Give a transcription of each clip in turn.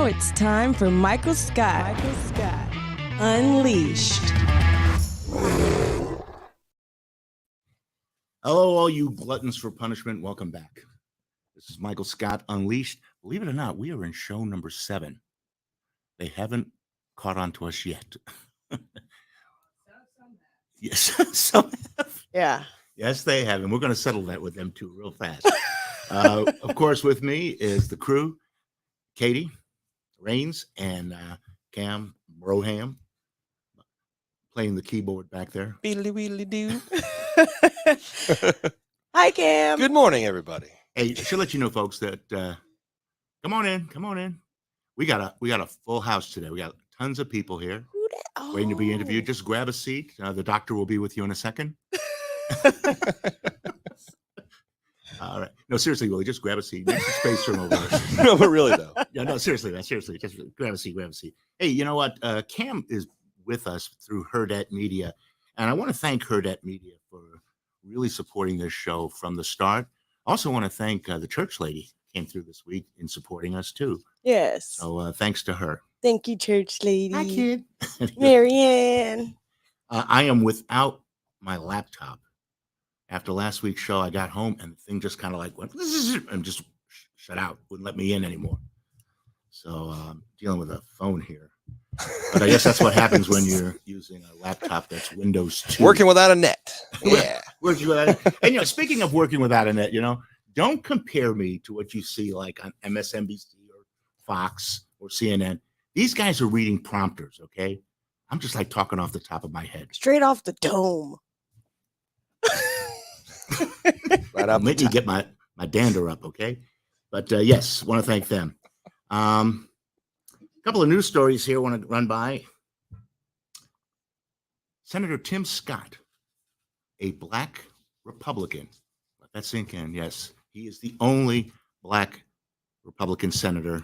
now it's time for Michael Scott Unleashed. Hello, all you gluttons for punishment. Welcome back. This is Michael Scott Unleashed. Believe it or not, we are in show number 7. They haven't caught on to us yet. Yes, some have. Yeah. Yes, they have, and we're going to settle that with them too real fast. Of course, with me is the crew, Katie, Rains, and Cam Broham, playing the keyboard back there. Beedly weedly do. Hi, Cam. Good morning, everybody. Hey, I should let you know, folks, that come on in. We got a full house today. We got tons of people here waiting to be interviewed. Just grab a seat. The doctor will be with you in a second. All right. No, seriously, Willie, just grab a seat. Next to space from over there. No, but really though. Yeah, no, seriously, man. Seriously, just grab a seat. Hey, you know what? Cam is with us through Hurrdat Media, and I want to thank Hurrdat Media for really supporting this show from the start. I also want to thank the church lady came through this week in supporting us too. Yes. So thanks to her. Thank you, church lady. Hi, kid. Marianne. I am without my laptop. After last week's show, I got home and the thing just kind of like went and just shut out. Wouldn't let me in anymore. So I'm dealing with a phone here. But I guess that's what happens when you're using a laptop that's Windows 2. Working without a net. Yeah. Working without a, and speaking of working without a net, don't compare me to what you see like on MSNBC or Fox or CNN. These guys are reading prompters, okay? I'm just like talking off the top of my head. Straight off the dome. Right up. Let me get my dander up, okay? But yes, want to thank them. Couple of news stories here I want to run by. Senator Tim Scott, a black Republican. Let that sink in. Yes, he is the only black Republican senator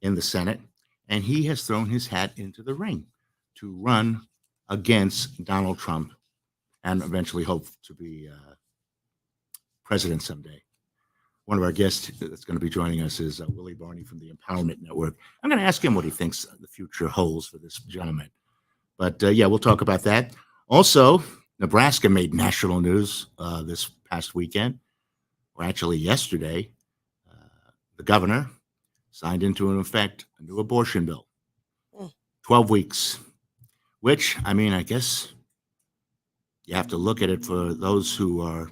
in the Senate, and he has thrown his hat into the ring to run against Donald Trump and eventually hope to be president someday. One of our guests that's going to be joining us is Willie Barney from the Empowerment Network. I'm going to ask him what he thinks the future holds for this gentleman. But yeah, we'll talk about that. Also, Nebraska made national news this past weekend, or actually yesterday. The governor signed into effect a new abortion bill, 12 weeks, which, I mean, I guess you have to look at it for those who are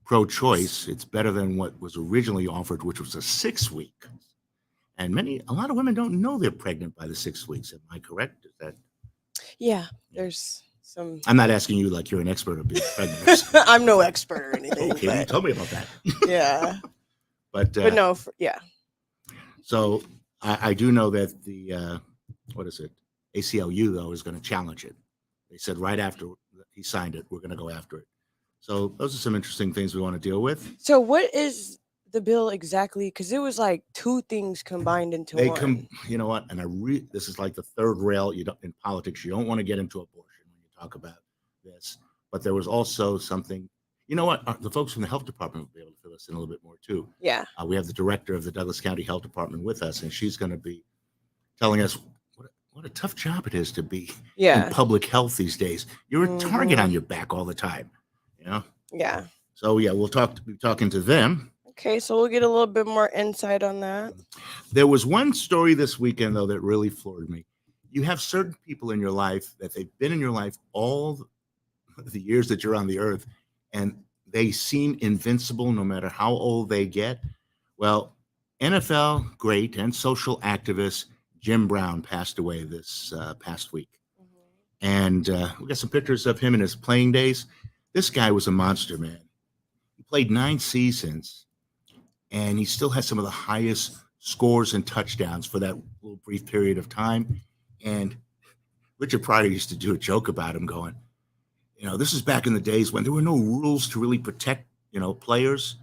pro-choice. It's better than what was originally offered, which was a 6-week. And a lot of women don't know they're pregnant by the 6 weeks. Am I correct? Is that? Yeah, there's some. I'm not asking you like you're an expert of being pregnant. I'm no expert or anything. Okay, you told me about that. Yeah. But no, yeah. So I do know that the ACLU though is going to challenge it. They said right after he signed it, we're going to go after it. So those are some interesting things we want to deal with. So what is the bill exactly? Because it was like 2 things combined into one. You know what? And this is like the third rail. In politics, you don't want to get into abortion when you talk about this. But there was also something. You know what? The folks from the health department will be able to fill us in a little bit more too. Yeah. We have the director of the Douglas County Health Department with us, and she's going to be telling us what a tough job it is to be in public health these days. You're a target on your back all the time. Yeah. So yeah, we'll be talking to them. Okay, so we'll get a little bit more insight on that. There was one story this weekend though that really floored me. You have certain people in your life that they've been in your life all the years that you're on the earth, and they seem invincible no matter how old they get. Well, NFL great and social activist Jim Brown passed away this past week. And we got some pictures of him in his playing days. This guy was a monster, man. He played 9 seasons, and he still has some of the highest scores and touchdowns for that little brief period of time. And Richard Pryor used to do a joke about him going, this is back in the days when there were no rules to really protect, players.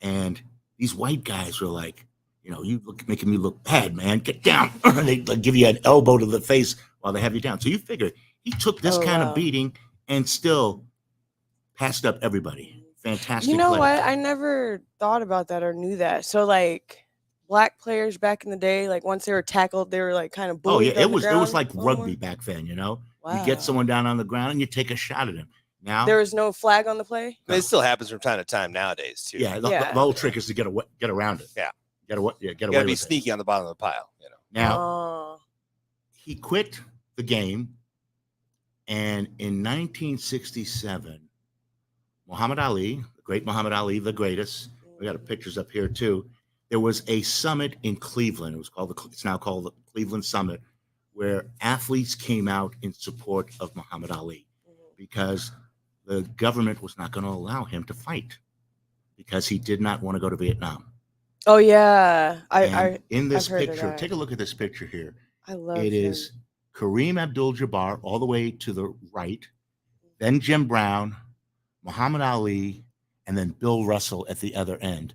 And these white guys were like, making me look bad, man. Get down. They give you an elbow to the face while they have you down. So you figure he took this kind of beating and still passed up everybody. Fantastic. You know what? I never thought about that or knew that. So like black players back in the day, like once they were tackled, they were like kind of Oh bullied. yeah, on the it was ground like more? rugby back then. You know, you Wow. get someone down on the ground and you take a shot at him. Now There was no flag on the play. I mean, it still happens from time to time nowadays too. yeah, the Yeah. whole trick is to get around it. Yeah. get away. You Get gotta away be with it. sneaky on the bottom of the pile. You know. Now Oh. he quit the game, and in 1967, Muhammad Ali, the great Muhammad Ali, the greatest. We got pictures up here too. There was a summit in Cleveland. It's now called the Cleveland Summit, where athletes came out in support of Muhammad Ali because the government was not going to allow him to fight because he did not want to go to Vietnam. Oh yeah, In this I've heard of picture, that. take a look at this picture here. I love It him. is Kareem Abdul-Jabbar all the way to the right, then Jim Brown, Muhammad Ali, and then Bill Russell at the other end.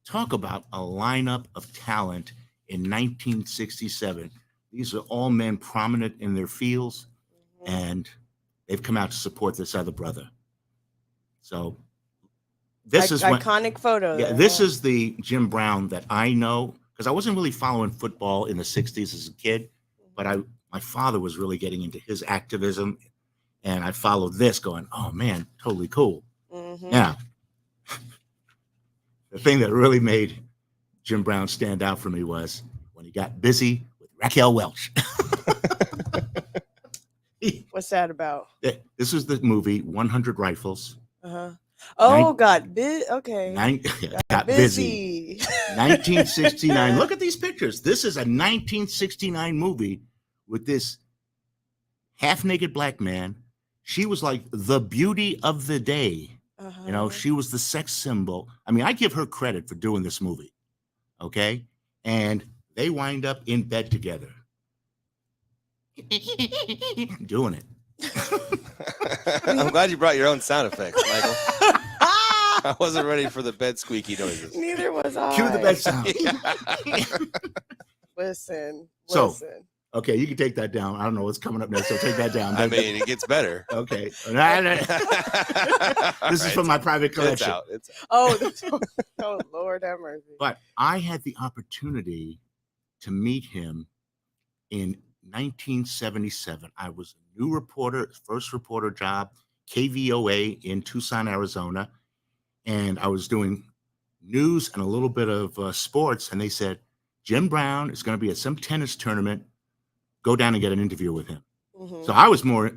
Talk about a lineup of talent in 1967. These are all men prominent in their fields, and they've come out to support this other brother. So this is iconic photo. yeah, there, this huh? is the Jim Brown that I know because I wasn't really following football in the 60s as a kid, but my father was really getting into his activism, and I followed this going, oh man, totally cool. Mhm. Now, the thing that really made Jim Brown stand out for me was when he got busy with Raquel Welch. What's that about? This was the movie 100 Rifles. Uh-huh. Oh, Nine- got bit. Okay. Got busy. 1969. Look at these pictures. This is a 1969 movie with this half-naked black man. She was like the beauty of the day. Uh-huh. You know, she was the sex symbol. I mean, I give her credit for doing this movie. Okay? And they wind up in bed together. Doing it. I'm glad you brought your own sound effects, Michael. I wasn't ready for the bed squeaky noises. Neither was I. Cue the bed sound. Listen. So, Listen. Okay, you can take that down. I don't know what's coming up next, so take that down. I mean, it gets better. Okay. This This is from my private It's collection. out. It's out. Oh, Lord have mercy. But I had the opportunity to meet him in 1977. I was a new reporter, first reporter job, KVOA in Tucson, Arizona. And I was doing news and a little bit of sports. And they said, Jim Brown is going to be at some tennis tournament. Go down and get an interview with him. Mhm. So I was more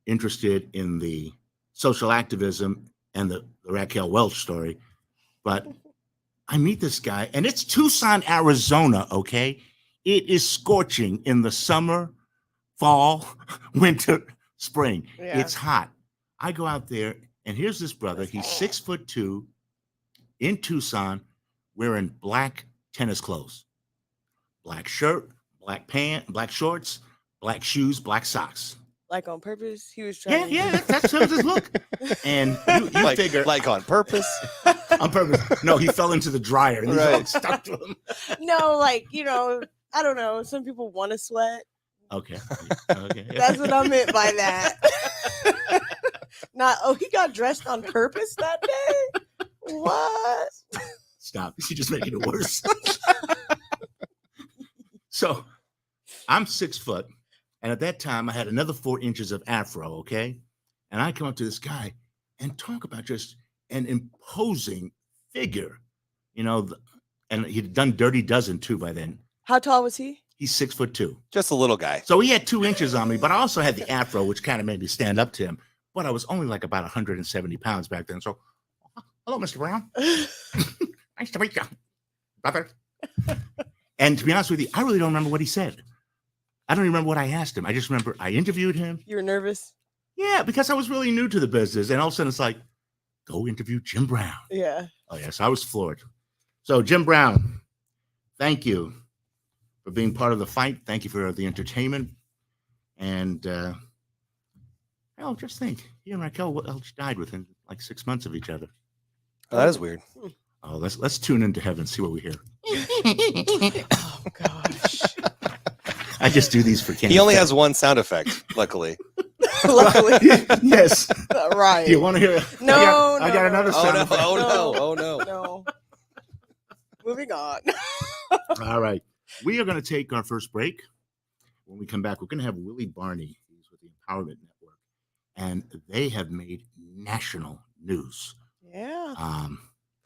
interested in the social activism and the Raquel Welch story. But I meet this guy, and it's Tucson, Arizona, okay? It is scorching in the summer, fall, winter, spring. Yeah. It's hot. I go out there, and here's this brother. He's 6'2", in Tucson, wearing black tennis clothes. Black shirt, black pant, black shorts, black shoes, black socks. Like on purpose, he was Yeah, trying. yeah, that's his look. And you like, figure like on purpose. on purpose. No, he fell into the dryer and he's all Right. stuck to him. No, like I don't know. Some people want to sweat. Okay. Okay. That's what I meant by that. Not he got dressed on purpose that day. What? Stop. You're just making it worse. So I'm 6 foot. And at that time, I had another 4 inches of afro, okay? And I come up to this guy and talk about just an imposing figure, and he'd done Dirty Dozen too by then. How tall was he? He's 6'2". Just a little guy. So he had 2 inches on me, but I also had the afro, which kind of made me stand up to him. But I was only like about 170 pounds back then. So, hello, Mr. Brown. Nice to meet you, brother. And to be honest with you, I really don't remember what he said. I don't even remember what I asked him. I just remember I interviewed him. You were nervous? Yeah, because I was really new to the business. And all of a sudden it's like, go interview Jim Brown. Yeah. Oh, yes, I was floored. So, Jim Brown, thank you for being part of the fight. Thank you for the entertainment. And, just think, he and Raquel Welch died within like 6 months of each other. Oh, that is weird. Oh, let's tune into heaven, see what we hear. Oh gosh. I just do these for Ken. He only has one sound effect, luckily. Luckily. Yes. Right. Do you want to hear? No, I got no, another Oh sound no, effect. oh no, oh no. No. Moving on. All right. We are going to take our first break. When we come back, we're going to have Willie Barney. He's with the Empowerment Network, and they have made national news. Yeah.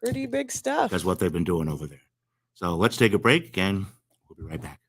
Pretty big stuff. That's what they've been doing over there. So let's take a break, and we'll be right back.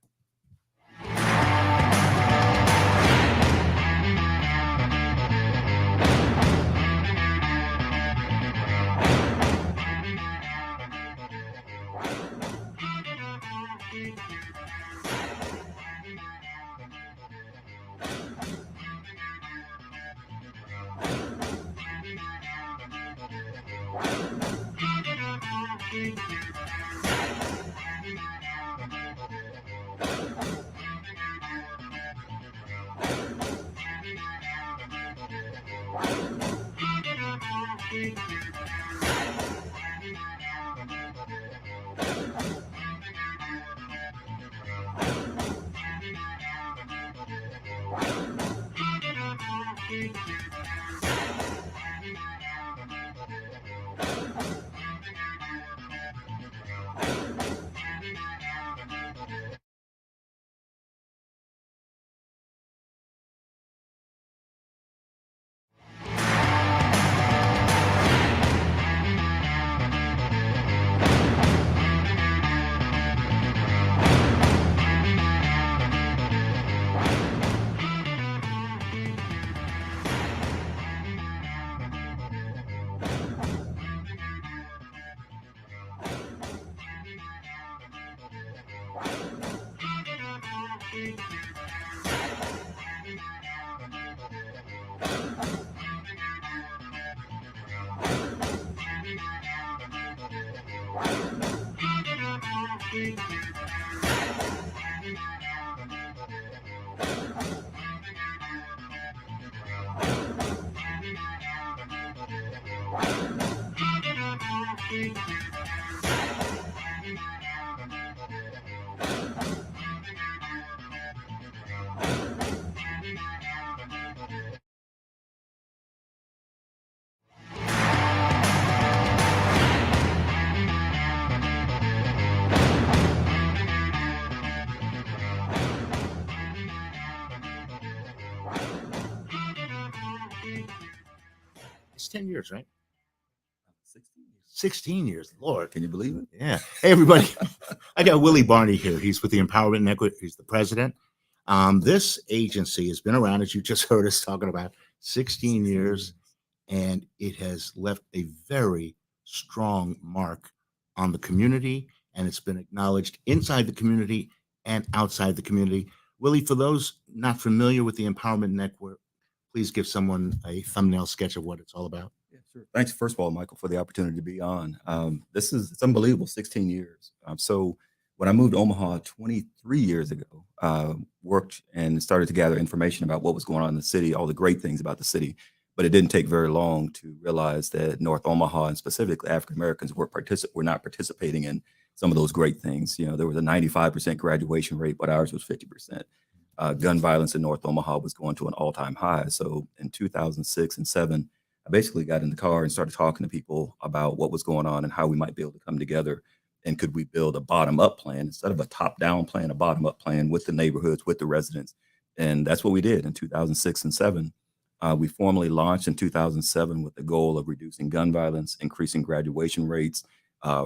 It's 10 years, right? 16 years. Lord, Can you believe it? yeah. Hey, everybody. I got Willie Barney here. He's with the Empowerment Network. He's the president. This agency has been around, as you just heard us talking about, 16 years, and it has left a very strong mark on the community, and it's been acknowledged inside the community and outside the community. Willie, for those not familiar with the Empowerment Network, please give someone a thumbnail sketch of what it's all about. Yeah, sure. Thanks, first of all, Michael, for the opportunity to be on. It's unbelievable, 16 years. So when I moved to Omaha 23 years ago, worked and started to gather information about what was going on in the city, all the great things about the city. But it didn't take very long to realize that North Omaha, and specifically African Americans, were not participating in some of those great things. You know, there was a 95% graduation rate, but ours was 50%. Gun violence in North Omaha was going to an all-time high. So in 2006 and 7, I basically got in the car and started talking to people about what was going on and how we might be able to come together. And could we build a bottom-up plan instead of a top-down plan, a bottom-up plan with the neighborhoods, with the residents? And that's what we did in 2006 and 7. We formally launched in 2007 with the goal of reducing gun violence, increasing graduation rates,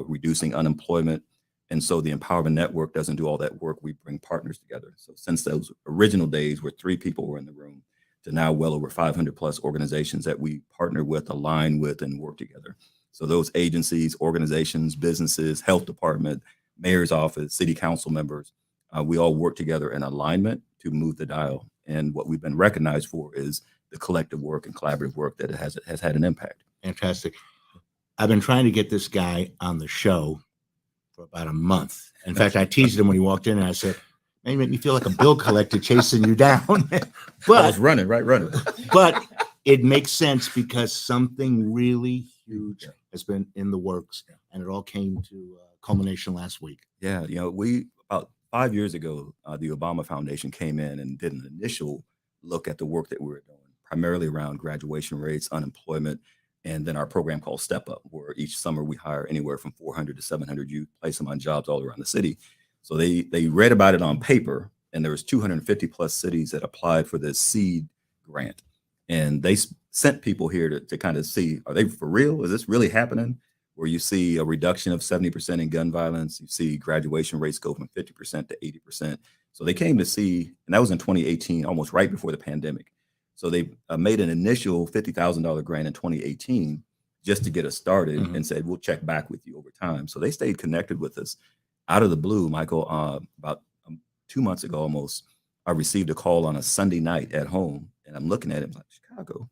reducing unemployment. And so the Empowerment Network doesn't do all that work. We bring partners together. So since those original days where 3 people were in the room to now well over 500 plus organizations that we partner with, align with, and work together. So those agencies, organizations, businesses, health department, mayor's office, city council members, we all work together in alignment to move the dial. And what we've been recognized for is the collective work and collaborative work that it has had an impact. Fantastic. I've been trying to get this guy on the show for about a month. In fact, I teased him when he walked in and I said, "Man, you make me feel like a bill collector chasing you down." I but was running. but it makes sense because something really huge has been in the works, and it all came to culmination last week. Yeah, we about 5 years ago, the Obama Foundation came in and did an initial look at the work that we were doing, primarily around graduation rates, unemployment, and then our program called Step Up, where each summer we hire anywhere from 400 to 700 youth, place them on jobs all around the city. So they read about it on paper, and there was 250 plus cities that applied for this seed grant, and they sent people here to kind of see, are they for real? Is this really happening? Where you see a reduction of 70% in gun violence, you see graduation rates go from 50% to 80%. So they came to see, and that was in 2018, almost right before the pandemic. So they made an initial $50,000 grant in 2018 just to get us started, and said, we'll check back with you over time. So they stayed connected with us. Out of the blue, Michael, about 2 months ago almost, I received a call on a Sunday night at home, and I'm looking at it, I'm like, Chicago.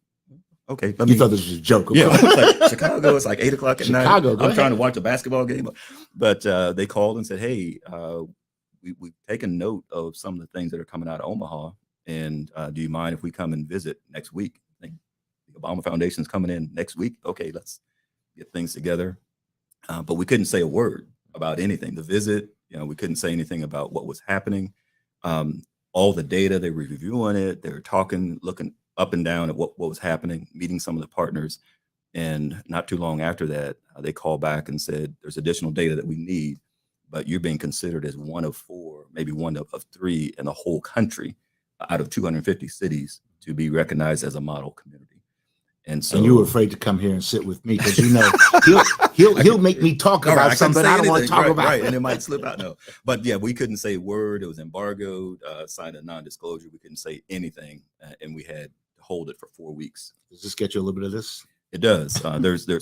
Okay. You thought this was a joke. Yeah, I was like, Chicago, it's like 8 o'clock at night. Chicago, I'm trying to watch a basketball game. But they called and said, hey, we've taken note of some of the things that are coming out of Omaha. And do you mind if we come and visit next week? I think the Obama Foundation is coming in next week. Okay, let's get things together. But we couldn't say a word about anything. The visit, we couldn't say anything about what was happening. All the data, they were reviewing it. They were talking, looking up and down at what was happening, meeting some of the partners. And not too long after that, they called back and said, there's additional data that we need, but you're being considered as one of 4, maybe one of 3 in the whole country out of 250 cities to be recognized as a model community. And so, and you were afraid to come here and sit with me because he'll make me talk about something I don't want to talk about. Right, and it might slip out. No, but yeah, we couldn't say a word. It was embargoed, signed a non-disclosure. We couldn't say anything, and we had to hold it for 4 weeks. Does this get you a little bit of this? It does.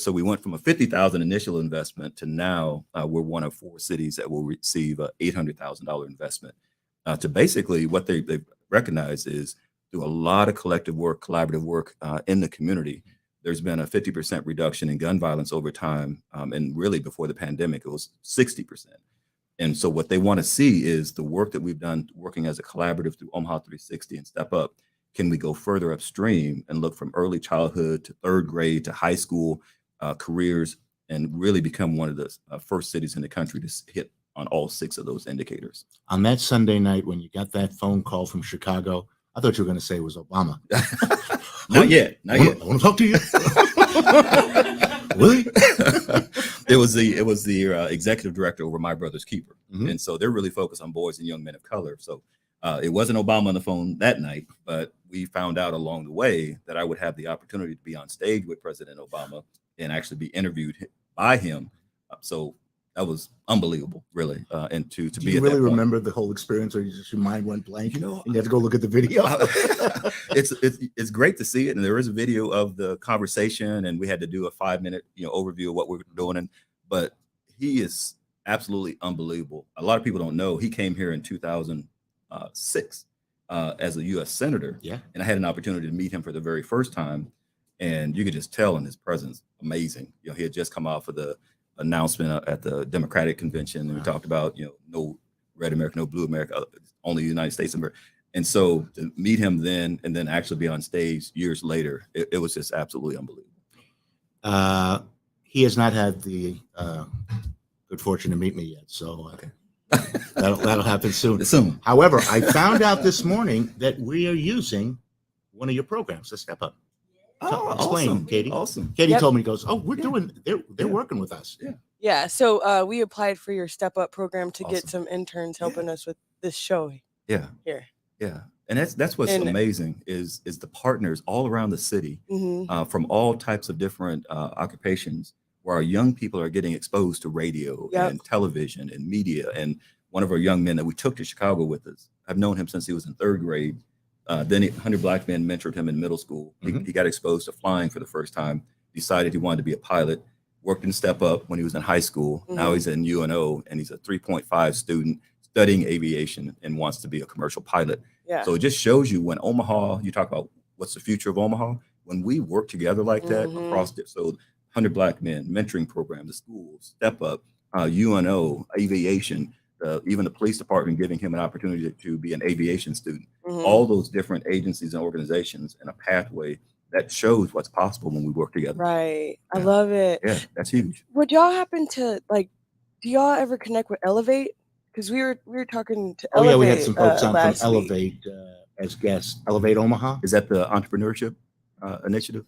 So we went from a $50,000 initial investment to now we're one of 4 cities that will receive a $800,000 investment. To basically what they've recognized is, through a lot of collective work, collaborative work in the community, there's been a 50% reduction in gun violence over time. And really before the pandemic, it was 60%. And so what they want to see is the work that we've done working as a collaborative through Omaha 360 and Step Up. Can we go further upstream and look from early childhood to 3rd grade to high school careers, and really become one of the first cities in the country to hit on all 6 of those indicators? On that Sunday night when you got that phone call from Chicago, I thought you were going to say it was Obama. Not yet. Not yet. I want to talk to you. Willie? It was the executive director over My Brother's Keeper. And so they're really focused on boys and young men of color. So it wasn't Obama on the phone that night, but we found out along the way that I would have the opportunity to be on stage with President Obama and actually be interviewed by him. So that was unbelievable, really. And to Do be you at really that point. remember the whole experience, or your mind went blank? And you had to go look at the video. It's great to see it, and there is a video of the conversation, and we had to do a 5-minute overview of what we were doing. But he is absolutely unbelievable. A lot of people don't know he came here in 2006 as a U.S. senator. Yeah, and I had an opportunity to meet him for the very first time, and you could just tell in his presence, amazing. He had just come off of the announcement at the Democratic convention, and we talked about no red America, no blue America, only the United States of America. And so to meet him then, and then actually be on stage years later, it was just absolutely unbelievable. He has not had the good fortune to meet me yet, so that'll happen soon. However, I found out this morning that we are using one of your programs, the Step Up. Explain, awesome. Katie. Awesome. Katie told me, goes, oh, we're doing. They're working with us. Yeah. So we applied for your Step Up program to get Awesome. some interns helping us with this show Yeah. here. Yeah. And that's what's amazing is the partners all around the city from all types of different occupations, where our young people are getting exposed to radio and television and media. And one of our young men that we took to Chicago with us, I've known him since he was in 3rd grade. Then 100 Black Men mentored him in middle school. He got exposed to flying for the first time, decided he wanted to be a pilot, worked in Step Up when he was in high school. Now he's in UNO, and he's a 3.5 student studying aviation and wants to be a commercial pilot. Yeah. So it just shows you, when Omaha, you talk about what's the future of Omaha, when we work together like that across it. So 100 Black Men mentoring program, the schools, Step Up, UNO, aviation, even the police department giving him an opportunity to be an aviation student. All those different agencies and organizations, and a pathway that shows what's possible when we work together. Right. I love it. Yeah, that's huge. Would y'all happen to do y'all ever connect with Elevate? Because we were talking to Elevate. Oh yeah, we had some folks on from last week. Elevate as guests. Elevate Omaha. Is that the entrepreneurship initiative?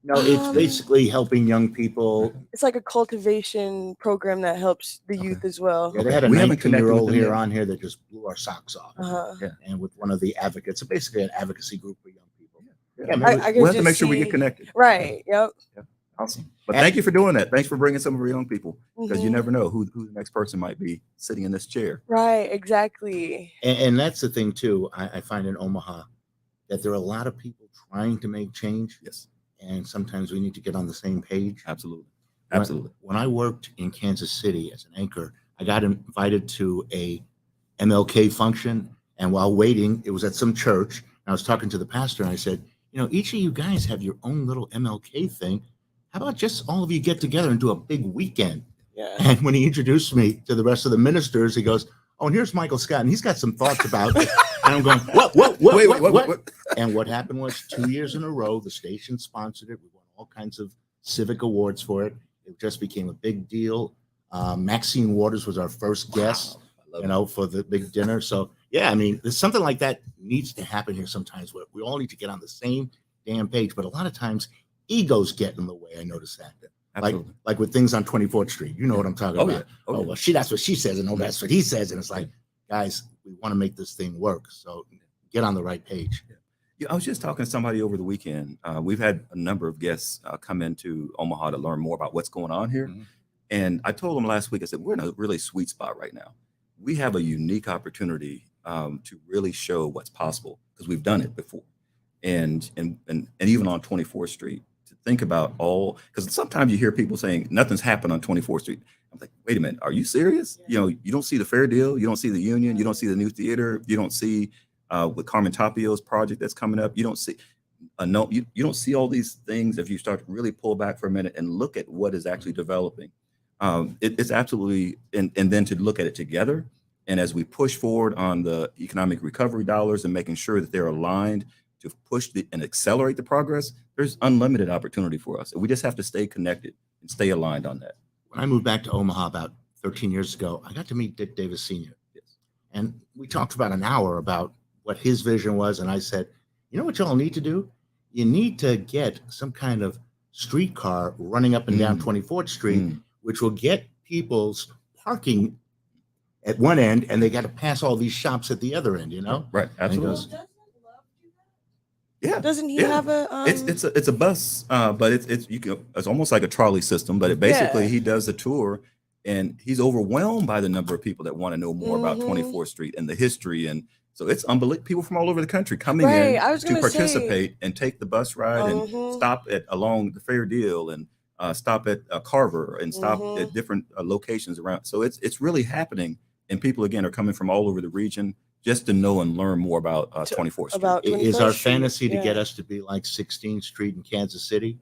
No, it's basically helping young people. It's like a cultivation program that helps the youth as well. Yeah, they had a We haven't connected with 19-year-old them here yet. on here that just blew our socks off. Yeah. And with one of the advocates, so basically an advocacy group for young people. Yeah, maybe I we'll could have to make just sure we get see- connected. Right. Yep. Awesome. But thank you for doing that. Thanks for bringing some of our young people, because you Mhm. never know who the next person might be sitting in this chair. Right. Exactly. And that's the thing too. I find in Omaha that there are a lot of people trying to make change. Yes, And sometimes we need to get on the same page. absolutely. When- Absolutely. When I worked in Kansas City as an anchor, I got invited to a MLK function. And while waiting, it was at some church. And I was talking to the pastor and I said, you know, each of you guys have your own little MLK thing. How about just all of you get together and do a big weekend? Yeah. And when he introduced me to the rest of the ministers, he goes, oh, and here's Michael Scott. And he's got some thoughts about it. And I'm going, what? Wait. And what happened was 2 years in a row, the station sponsored it. We won all kinds of civic awards for it. It just became a big deal. Maxine Waters was our first guest, for the big dinner. So, yeah, I mean, there's something like that needs to happen here sometimes where we all need to get on the same damn page. But a lot of times egos get in the way. I notice that. Absolutely. Like with things on 24th Street. You know what I'm talking Oh, about. yeah. Oh, Oh, yeah. well, that's what she says, and no, that's what he says. And it's like, guys, we want to make this thing work. So get on the right page. Yeah, I was just talking to somebody over the weekend. We've had a number of guests come into Omaha to learn more about what's going on here. Mhm. And I told them last week, I said, we're in a really sweet spot right now. We have a unique opportunity to really show what's possible, because we've done it before. And even on 24th Street, to think about all, because sometimes you hear people saying nothing's happened on 24th Street. I'm like, wait a minute, are you serious? You know, you don't see the Fair Deal, you don't see the Union, you don't see the new theater, you don't see with Carmen Tapio's project that's coming up, you don't see you don't see all these things if you start to really pull back for a minute and look at what is actually developing. It's absolutely, and then to look at it together. And as we push forward on the economic recovery dollars and making sure that they're aligned to push and accelerate the progress, there's unlimited opportunity for us. We just have to stay connected and stay aligned on that. When I moved back to Omaha about 13 years ago, I got to meet Dick Davis Sr. And we talked for about an hour about what his vision was. And I said, you know what y'all need to do? You need to get some kind of streetcar running up and down 24th Street, which will get people's parking at one end, and they got to pass all these shops at the other end, you know? Right, And he absolutely. goes, Yeah, Doesn't he yeah. have a? It's a bus, but it's almost like a trolley system. But basically he does the tour, and he's overwhelmed by the number of people that want to know more about 24th Street and the history. And so it's unbelievable. People from all over the country coming in I was to gonna participate and take the bus ride and stop along the Fair Deal and stop at Carver and stop at different locations around. So it's really happening, and people again are coming from all over the region just to know and learn more about 24th Street. About Is 21st our Street, fantasy to get yeah. us to be like 16th Street in Kansas City?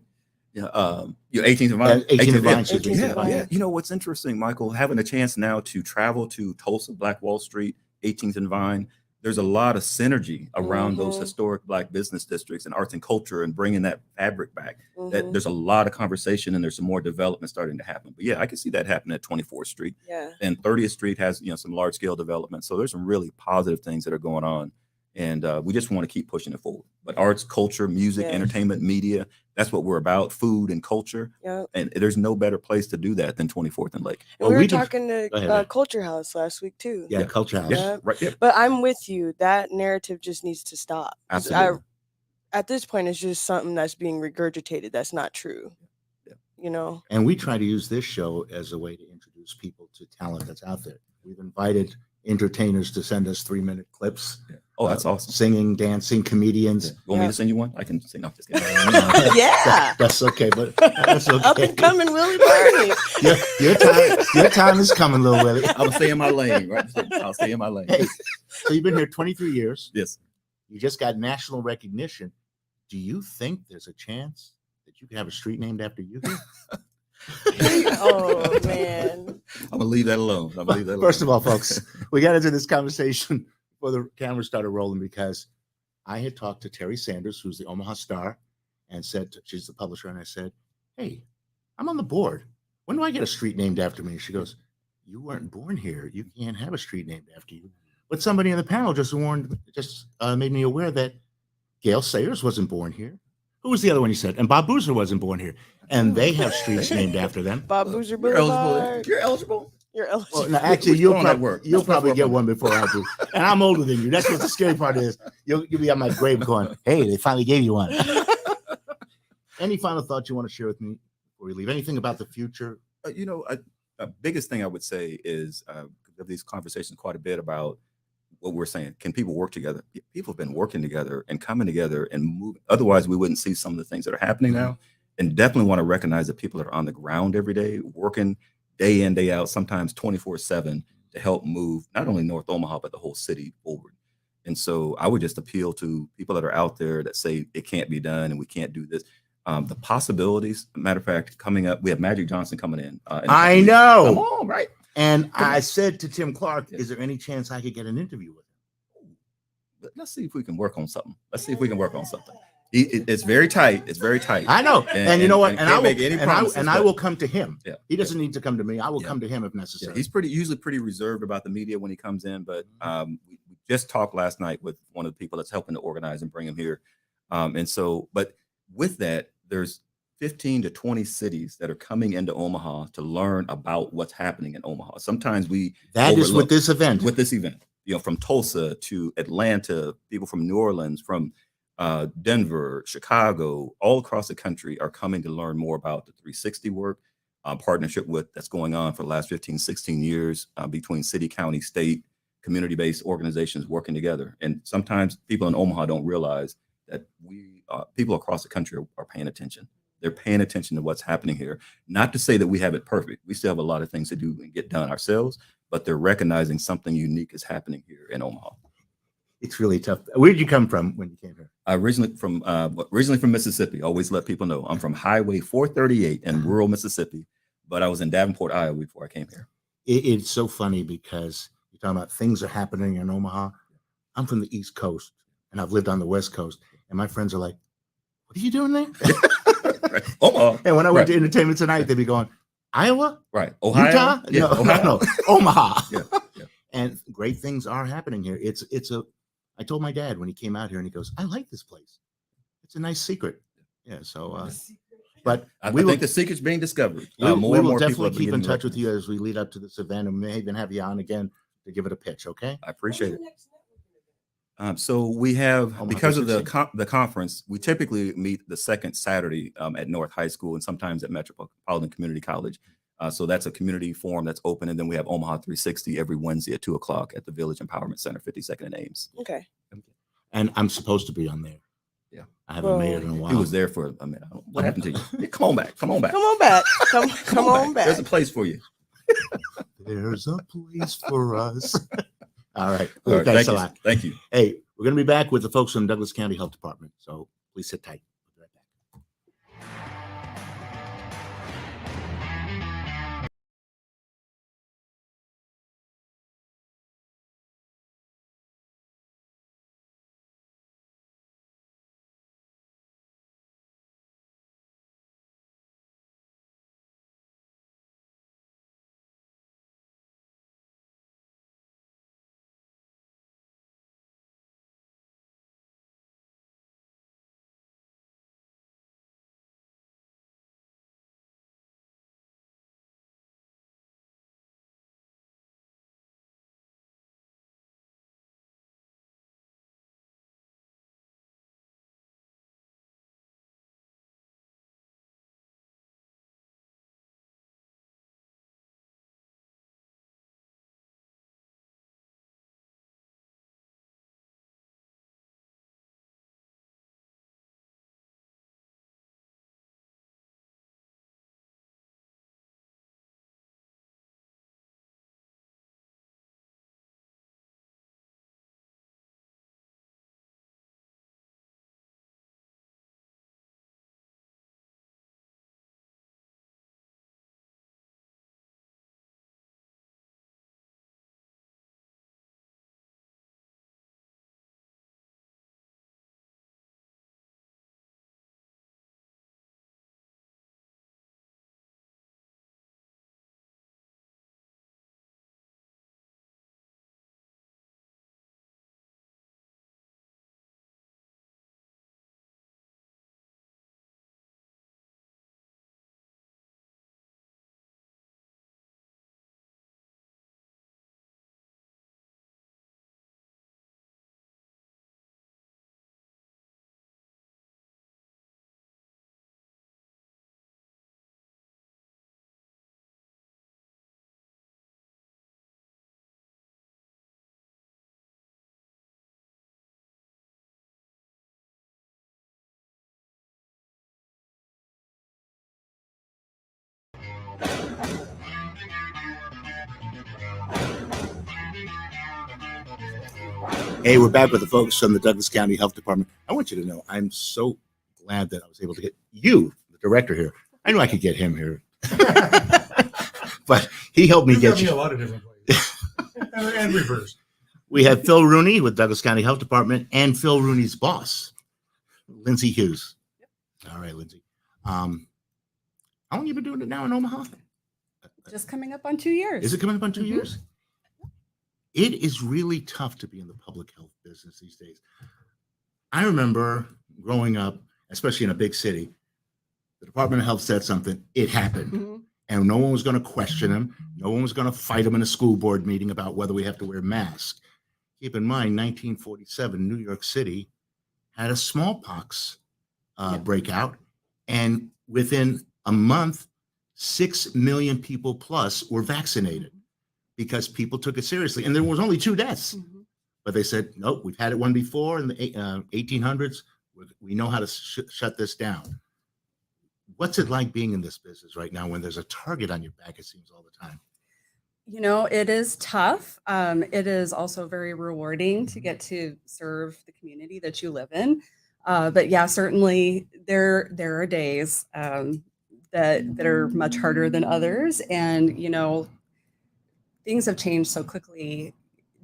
Yeah, your 18th and Vine. 18th and Vine, excuse me. 18th Yeah, and Vine. yeah. You know what's interesting, Michael, having a chance now to travel to Tulsa, Black Wall Street, 18th and Vine. There's a lot of synergy around those historic Black business districts and arts and culture, and bringing that fabric back. That there's a lot of conversation, and there's some more development starting to happen. But yeah, I can see that happening at 24th Street. Yeah. And 30th Street has some large scale development. So there's some really positive things that are going on, and we just want to keep pushing it forward. But arts, culture, music, entertainment, media, that's what we're about. Food and culture. Yeah. And there's no better place to do that than 24th and Lake. And we were we can- talking Go to ahead. Culture House last week too. Yeah, Culture House. Yeah. Right. Yeah. But I'm with you. That narrative just needs to stop. 'Cause Absolutely. at this point, it's just something that's being regurgitated. That's not true. Yeah. You know. And we try to use this show as a way to introduce people to talent that's out there. We've invited entertainers to send us 3-minute clips. Yeah. Oh, that's awesome. Singing, dancing, comedians. You want me to send you one? I can sing. No, just kidding. Yeah. That's okay, but that's okay. Up and coming, Willie Barney. Your time is coming, Lil Willie. I'm gonna stay in my lane, right? I'll stay in my lane. Hey, so you've been here 23 years. Yes. You just got national recognition. Do you think there's a chance that you could have a street named after you here? Oh man. I'm gonna leave that alone. First of all, folks, we got into this conversation before the camera started rolling because I had talked to Terry Sanders, who's the Omaha Star, and said, she's the publisher, and I said, hey, I'm on the board. When do I get a street named after me? She goes, you weren't born here. You can't have a street named after you. But somebody in the panel just made me aware that Gail Sayers wasn't born here. Who was the other one you said? And Bob Boozer wasn't born here. And they have streets named after them. Bob Boozer You're eligible. Boulevard. You're eligible. You're eligible. Well, no, actually, Which you'll, one at work? you'll Let's probably work get on one before I do. And I'm older than you. That's what the scary part is. You'll be on my grave going, hey, they finally gave you one. Any final thoughts you want to share with me before we leave? Anything about the future? Biggest thing I would say is of these conversations quite a bit about what we're saying. Can people work together? People have been working together and coming together and moving. Otherwise, we wouldn't see some of the things that are happening now. And definitely want to recognize that people that are on the ground every day, working day in, day out, sometimes 24/7 to help move not only North Omaha, but the whole city forward. And so I would just appeal to people that are out there that say it can't be done and we can't do this. The possibilities, matter of fact, coming up, we have Magic Johnson coming in. I know. Come on, right? And I said to Tim Clark, is there any chance I could get an interview with him? Let's see if we can work on something. It's very tight. It's very tight. I know. And you know what? And I will come to him. Yeah. He doesn't need to come to me. I will Yeah. come to him if necessary. Yeah, he's usually pretty reserved about the media when he comes in, but we just talked last night with one of the people that's helping to organize and bring him here. But with that, there's 15 to 20 cities that are coming into Omaha to learn about what's happening in Omaha. Sometimes that is with this event. From Tulsa to Atlanta, people from New Orleans, from Denver, Chicago, all across the country are coming to learn more about the 360 work partnership that's going on for the last 15, 16 years between city, county, state, community-based organizations working together. And sometimes people in Omaha don't realize that people across the country are paying attention. They're paying attention to what's happening here. Not to say that we have it perfect. We still have a lot of things to do and get done ourselves, but they're recognizing something unique is happening here in Omaha. It's really tough. Where did you come from when you came here? Originally from Mississippi. Always let people know I'm from Highway 438 in rural Mississippi, but I was in Davenport, Iowa before I came here. It's so funny because you're talking about things are happening in Omaha. I'm from the East Coast and I've lived on the West Coast, and my friends are like, "What are you doing there?" Right. Omaha. And when I went to Entertainment Tonight, they'd be going, "Iowa, right? Ohio, Utah, yeah, Ohio. no, Omaha." Yeah. And great things are happening here. I told my dad when he came out here, and he goes, "I like this place. It's a nice secret." Yeah. So, but I think the secret's being discovered. We will people definitely are keep in beginning to touch with you recognize. as we lead up to this event, and may even have you on again to give it a pitch. Okay. I appreciate it. So we have, Omaha because of 360. the conference, we typically meet the second Saturday at North High School and sometimes at Metropolitan Community College. So that's a community forum that's open. And then we have Omaha 360 every Wednesday at 2:00 at the Village Empowerment Center, 52nd and Ames. Okay. And I'm supposed to be on there. Yeah. I haven't made it in a while. He was there for a minute. What happened to you? Yeah, come on back. Come on back. Come on back. Come on back. There's a place for you. There's a place for us. All right. All right, Thanks a lot. Thank you. Hey, we're going to be back with the folks from Douglas County Health Department. So please sit tight. Hey, we're back with the folks from the Douglas County Health Department. I want you to know I'm so glad that I was able to get you, the director, here. I knew I could get him here, but he helped me get you. A lot of different places. and reverse. We have Phil Rooney with Douglas County Health Department and Phil Rooney's boss, Lindsay Huse. All right, Lindsay. How long you been doing it now in Omaha? Just coming up on 2 years. Is it coming up on 2 years? It is really tough to be in the public health business these days. I remember growing up, especially in a big city, the Department of Health said something, it happened. And no one was going to question him. No one was going to fight him in a school board meeting about whether we have to wear masks. Keep in mind, 1947, New York City had a smallpox breakout. And within a month, 6 million people plus were vaccinated because people took it seriously. And there was only 2 deaths. But they said, nope, we've had it one before in the 1800s. We know how to shut this down. What's it like being in this business right now when there's a target on your back, it seems, all the time? You know, it is tough. It is also very rewarding to get to serve the community that you live in. But yeah, certainly there are days that are much harder than others. And, you know, things have changed so quickly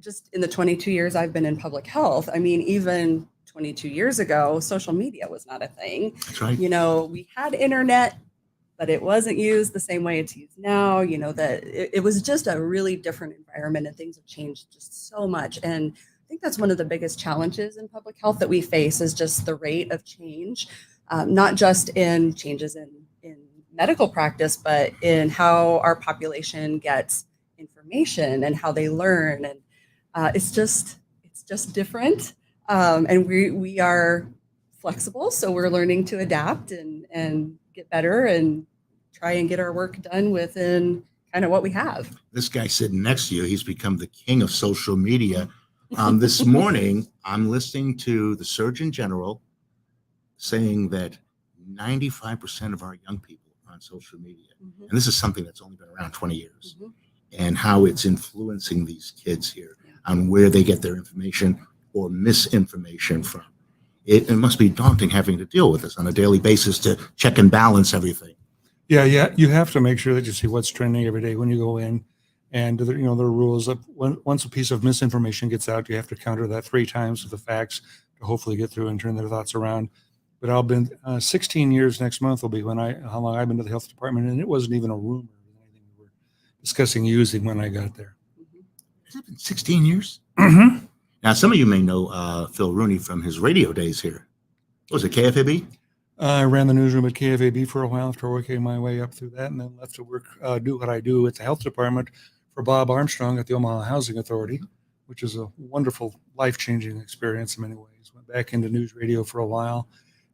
just in the 22 years I've been in public health. I mean, even 22 years ago, social media was not a thing. That's right. You know, we had internet, but it wasn't used the same way it's used now. You know, that it was just a really different environment, and things have changed just so much. And I think that's one of the biggest challenges in public health that we face is just the rate of change, not just in changes in medical practice, but in how our population gets information and how they learn. And it's just different. And we are flexible, so we're learning to adapt and get better and try and get our work done within kind of what we have. This guy sitting next to you, he's become the king of social media. This morning, I'm listening to the Surgeon General saying that 95% of our young people are on social media. And this is something that's only been around 20 years. And how it's influencing these kids here on where they get their information or misinformation from. It must be daunting having to deal with this on a daily basis to check and balance everything. Yeah, you have to make sure that you see what's trending every day when you go in, and you know, there are rules of once a piece of misinformation gets out, you have to counter that 3 times with the facts to hopefully get through and turn their thoughts around. But I've been 16 years next month will be how long I've been to the health department, and it wasn't even a rumor of anything we were discussing using when I got there. Has it been 16 years? Now, some of you may know Phil Rooney from his radio days here. What was it, KFAB? I ran the newsroom at KFAB for a while after working my way up through that, and then left to work, do what I do at the health department for Bob Armstrong at the Omaha Housing Authority, which is a wonderful, life-changing experience in many ways. Went back into news radio for a while,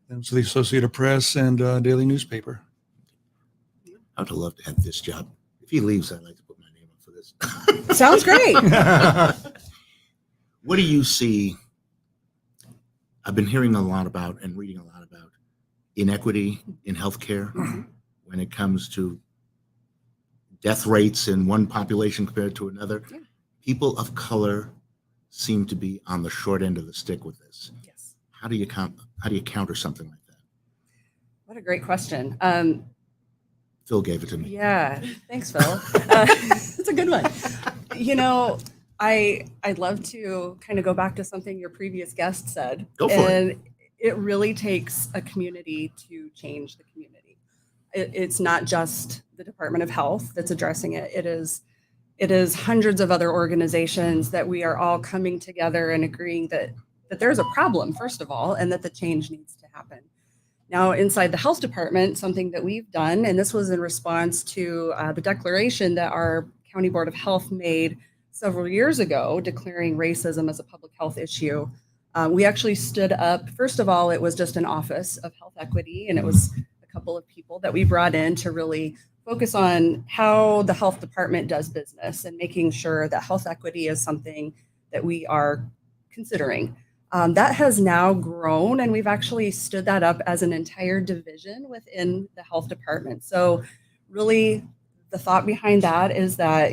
then to the Associated Press and daily newspaper. I would love to have this job. If he leaves, I'd like to put my name up for this. Sounds great. What do you see? I've been hearing a lot about and reading a lot about inequity in healthcare when it comes to death rates in one population compared to another. People of color seem to be on the short end of the stick with this. Yes. How do you counter something like that? What a great question. Phil gave it to me. Yeah, thanks, Phil. It's a good one. You know, I'd love to kind of go back to something your previous guest said. Go for it. It really takes a community to change the community. It's not just the Department of Health that's addressing it. It is hundreds of other organizations that we are all coming together and agreeing that there's a problem, first of all, and that the change needs to happen. Now, inside the health department, something that we've done, and this was in response to the declaration that our County Board of Health made several years ago, declaring racism as a public health issue. We actually stood up. First of all, it was just an office of health equity, and it was a couple of people that we brought in to really focus on how the health department does business and making sure that health equity is something that we are considering. That has now grown, and we've actually stood that up as an entire division within the health department. So really, the thought behind that is that,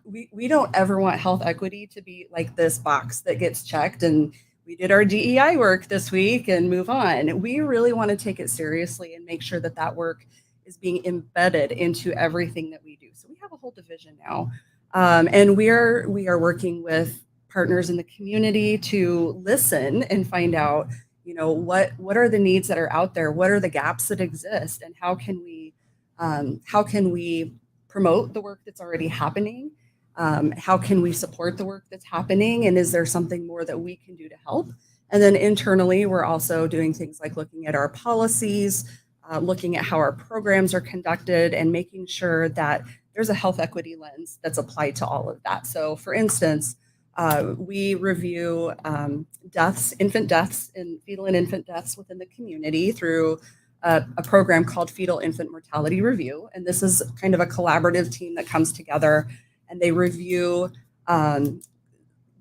we don't ever want health equity to be like this box that gets checked and we did our DEI work this week and move on. We really want to take it seriously and make sure that that work is being embedded into everything that we do. So we have a whole division now. And we are working with partners in the community to listen and find out, what are the needs that are out there? What are the gaps that exist? And how can we promote the work that's already happening? How can we support the work that's happening? And is there something more that we can do to help? And then internally, we're also doing things like looking at our policies, looking at how our programs are conducted, and making sure that there's a health equity lens that's applied to all of that. So for instance, we review infant deaths, and fetal and infant deaths within the community through a program called Fetal Infant Mortality Review. And this is kind of a collaborative team that comes together and they review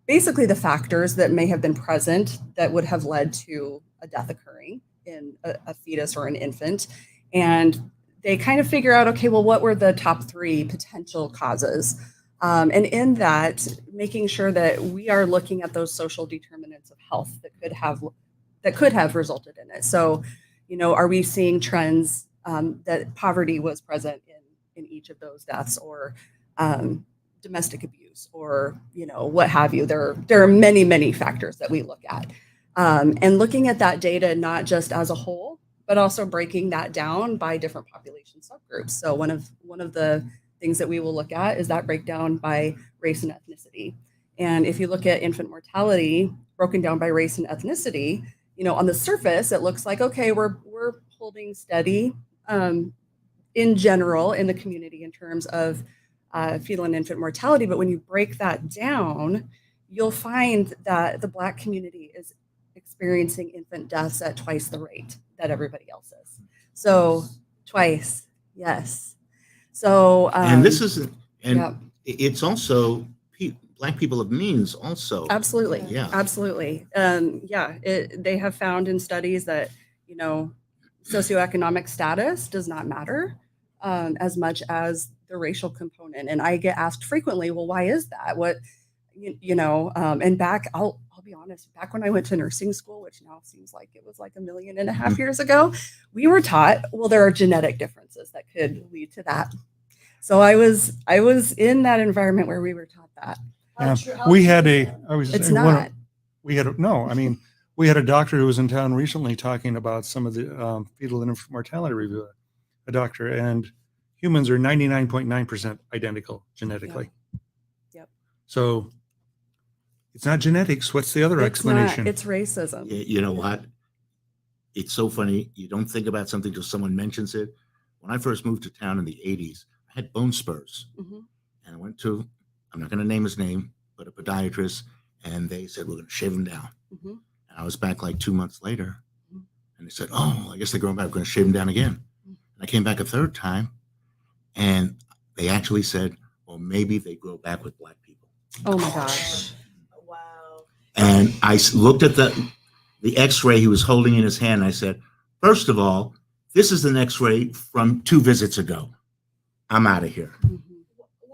basically the factors that may have been present that would have led to a death occurring in a fetus or an infant. And they kind of figure out, okay, well, what were the top 3 potential causes? And in that, making sure that we are looking at those social determinants of health that could have resulted in it. So, are we seeing trends that poverty was present in each of those deaths, or domestic abuse, or what have you? There are many, many factors that we look at, and looking at that data not just as a whole, but also breaking that down by different population subgroups. So one of the things that we will look at is that breakdown by race and ethnicity. And if you look at infant mortality broken down by race and ethnicity, on the surface, it looks like, okay, we're holding steady in general in the community in terms of fetal and infant mortality. But when you break that down, you'll find that the Black community is experiencing infant deaths at twice the rate that everybody else is. So twice, yes. So and this is, and yep. it's also Black people of means also. Absolutely. Yeah. Absolutely. They have found in studies that, socioeconomic status does not matter as much as the racial component. And I get asked frequently, well, why is that? What, and I'll be honest, back when I went to nursing school, which now seems like it was like 1.5 million years ago, we were taught, well, there are genetic differences that could lead to that. So I was in that environment where we were taught that. We had a doctor who was in town recently talking about some of the fetal and infant mortality review, a doctor, and humans are 99.9% identical genetically. Yep. So it's not genetics. What's the other explanation? It's racism. You know what? It's so funny. You don't think about something till someone mentions it. When I first moved to town in the 80s, I had bone spurs. Mm-hmm. And I went to, I'm not going to name his name, but a podiatrist, and they said, we're going to shave him down. Mm-hmm. And I was back like 2 months later, and they said, oh, I guess they're going back. We're going to shave him down again. And I came back a third time, and they actually said, well, maybe they grow back with Black people. Oh my gosh. Wow. And I looked at the x-ray he was holding in his hand. And I said, first of all, this is an x-ray from 2 visits ago. I'm out of here.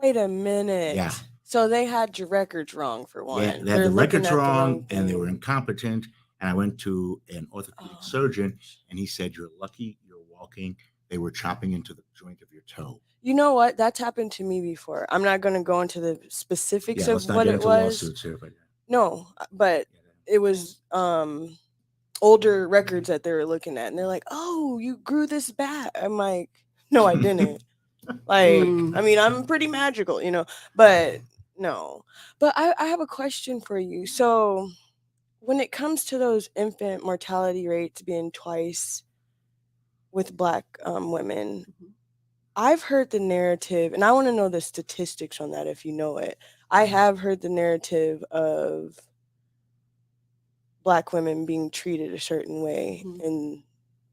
Wait a minute. Yeah. So they had your records wrong for one. Yeah, they They're had the looking records at the wrong, and they thing. were incompetent. And I went to an orthopedic surgeon, and he said, you're lucky you're walking. They were chopping into the joint of your toe. You know what? That's happened to me before. I'm not going to go into the specifics of let's not what get it into was. lawsuits here, but No, but it was older records that they were looking at, and they're like, "Oh, you grew this back." I'm like, "No, I didn't." Like, I mean, I'm pretty magical, but no. But I have a question for you. So, when it comes to those infant mortality rates being twice with Black women, I've heard the narrative, and I want to know the statistics on that if you know it. I have heard the narrative of Black women being treated a certain way, and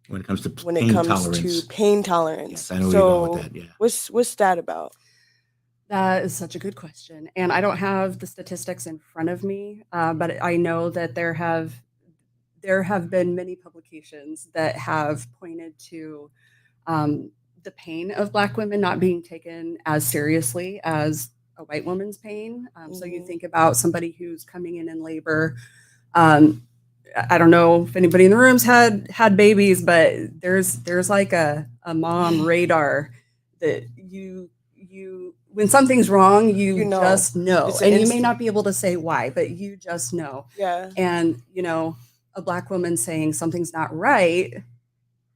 when it comes to when it comes to pain tolerance. Yes, I know where you're going with that. Yeah. What's that about? That is such a good question. And I don't have the statistics in front of me, but I know that there have been many publications that have pointed to the pain of Black women not being taken as seriously as a white woman's pain. So you think about somebody who's coming in labor. I don't know if anybody in the room's had babies, but there's like a mom radar that you when something's wrong, you know. just know. It's And you may instant. not be able to say why, but you just know. Yeah. And, a Black woman saying something's not right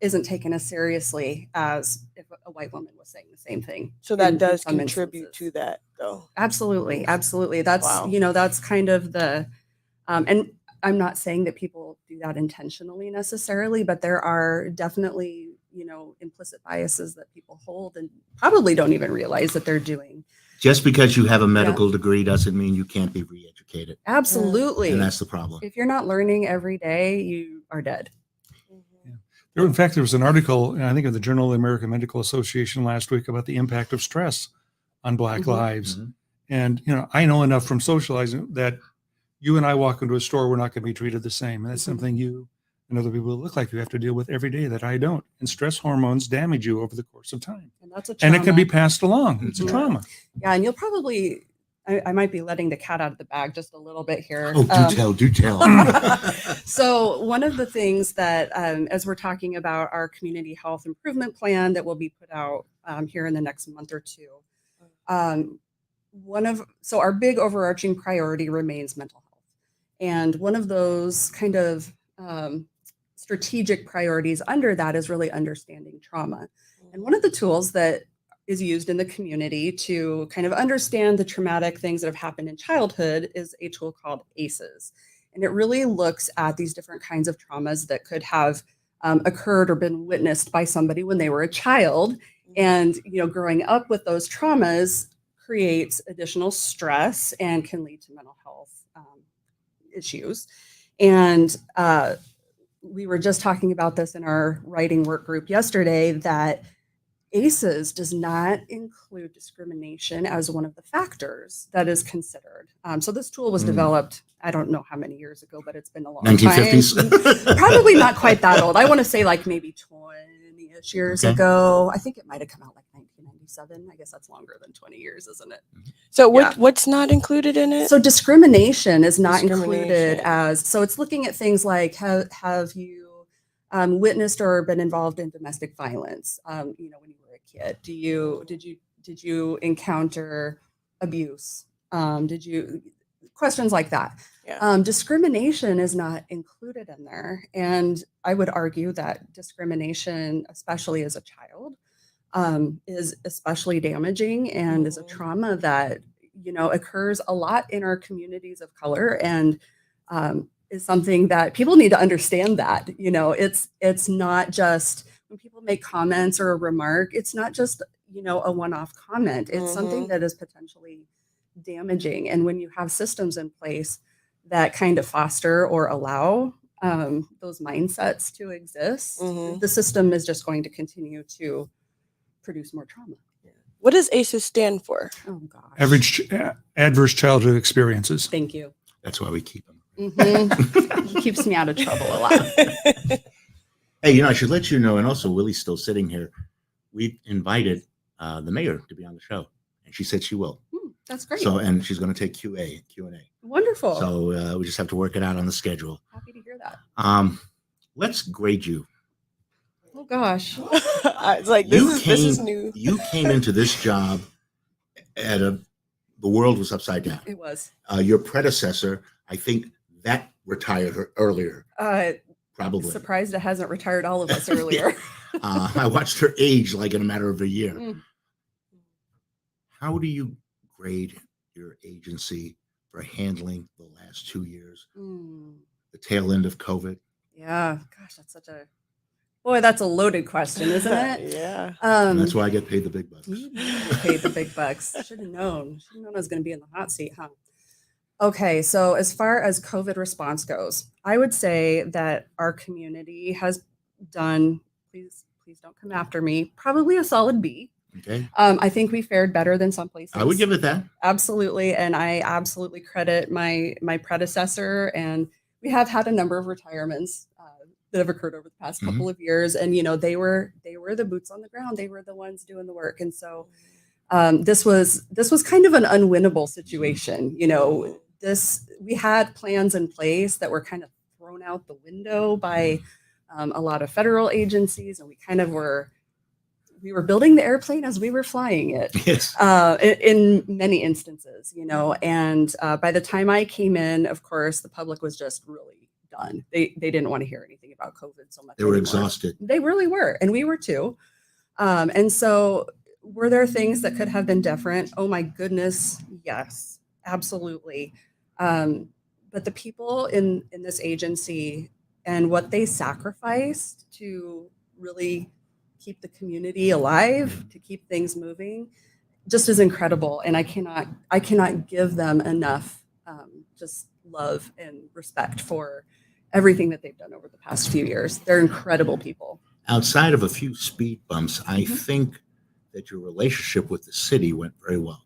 isn't taken as seriously as if a white woman was saying the same thing. So that in does some contribute instances. to that, though. Absolutely. Absolutely. That's, Wow. That's kind of the, and I'm not saying that people do that intentionally necessarily, but there are definitely, implicit biases that people hold and probably don't even realize that they're doing. Just because you have a medical degree doesn't mean you can't be re-educated. Absolutely. And that's the problem. If you're not learning every day, you are dead. In fact, there was an article, I think, in the Journal of the American Medical Association last week about the impact of stress on Black lives. And, I know enough from socializing that you and I walk into a store, we're not going to be treated the same. And that's something you and other people that look like you have to deal with every day that I don't. And stress hormones damage you over the course of time. And that's a trauma. And it can be passed along. It's a trauma. Yeah. And you'll probably, I might be letting the cat out of the bag just a little bit here. Oh, do tell. So one of the things that, as we're talking about our community health improvement plan that will be put out here in the next month or two, so our big overarching priority remains mental health. And one of those kind of strategic priorities under that is really understanding trauma. And one of the tools that is used in the community to kind of understand the traumatic things that have happened in childhood is a tool called ACEs. And it really looks at these different kinds of traumas that could have occurred or been witnessed by somebody when they were a child. And, growing up with those traumas creates additional stress and can lead to mental health issues. And we were just talking about this in our writing work group yesterday, that ACEs does not include discrimination as one of the factors that is considered. So this tool was developed, I don't know how many years ago, but it's been a long 1950s? time. Probably not quite that old. I want to say like maybe 20-ish years ago. I think it might have come out like 1997. I guess that's longer than 20 years, isn't it? So what's not included in it? So discrimination is not included Discrimination. so it's looking at things like have you witnessed or been involved in domestic violence? When you were a kid, did you encounter abuse? Questions like that? Yeah. Discrimination is not included in there, and I would argue that discrimination, especially as a child, is especially damaging and is a trauma that occurs a lot in our communities of color, and is something that people need to understand. That it's not just when people make comments or a remark, it's not just a one-off comment. It's something that is potentially damaging, and when you have systems in place that kind of foster or allow those mindsets to exist, the system is just going to continue to produce more trauma. What does ACEs stand for? Oh gosh. Average adverse childhood experiences. Thank you. That's why we keep them. He keeps me out of trouble a lot. Hey, I should let you know, and also Willie's still sitting here. We invited the mayor to be on the show, and she said she will. That's great. So, and she's going to take Q&A. Wonderful. So we just have to work it out on the schedule. Happy to hear that. Let's grade you. Oh gosh. It's like this is new. You came into this job the world was upside down. It was. Your predecessor, I think, that retired earlier. Probably. Surprised it hasn't retired all of us earlier. I watched her age like in a matter of a year. How do you grade your agency for handling the last 2 years? The tail end of COVID? Yeah. Gosh, that's a loaded question, isn't it? Yeah. That's why I get paid the big bucks. Paid the big bucks. Should have known. I was going to be in the hot seat, huh? Okay, so as far as COVID response goes, I would say that our community has done, please don't come after me, probably a solid B. Okay. I think we fared better than some places. I would give it that. Absolutely. And I absolutely credit my predecessor. And we have had a number of retirements that have occurred over the past couple of years. And, they were were the boots on the ground. They were the ones doing the work. And so this was kind of an unwinnable situation. You know, we had plans in place that were kind of thrown out the window by a lot of federal agencies, and we were building the airplane as we were flying it. Yes. In many instances, you know, and by the time I came in, of course, the public was just really done. They didn't want to hear anything about COVID so much. They were anymore. exhausted. They really were, and we were too. And so, were there things that could have been different? Oh my goodness, yes, absolutely. But the people in this agency and what they sacrificed to really keep the community alive, to keep things moving, just is incredible. And I cannot give them enough just love and respect for everything that they've done over the past few years. They're incredible people. Outside of a few speed bumps, I think that your relationship with the city went very well.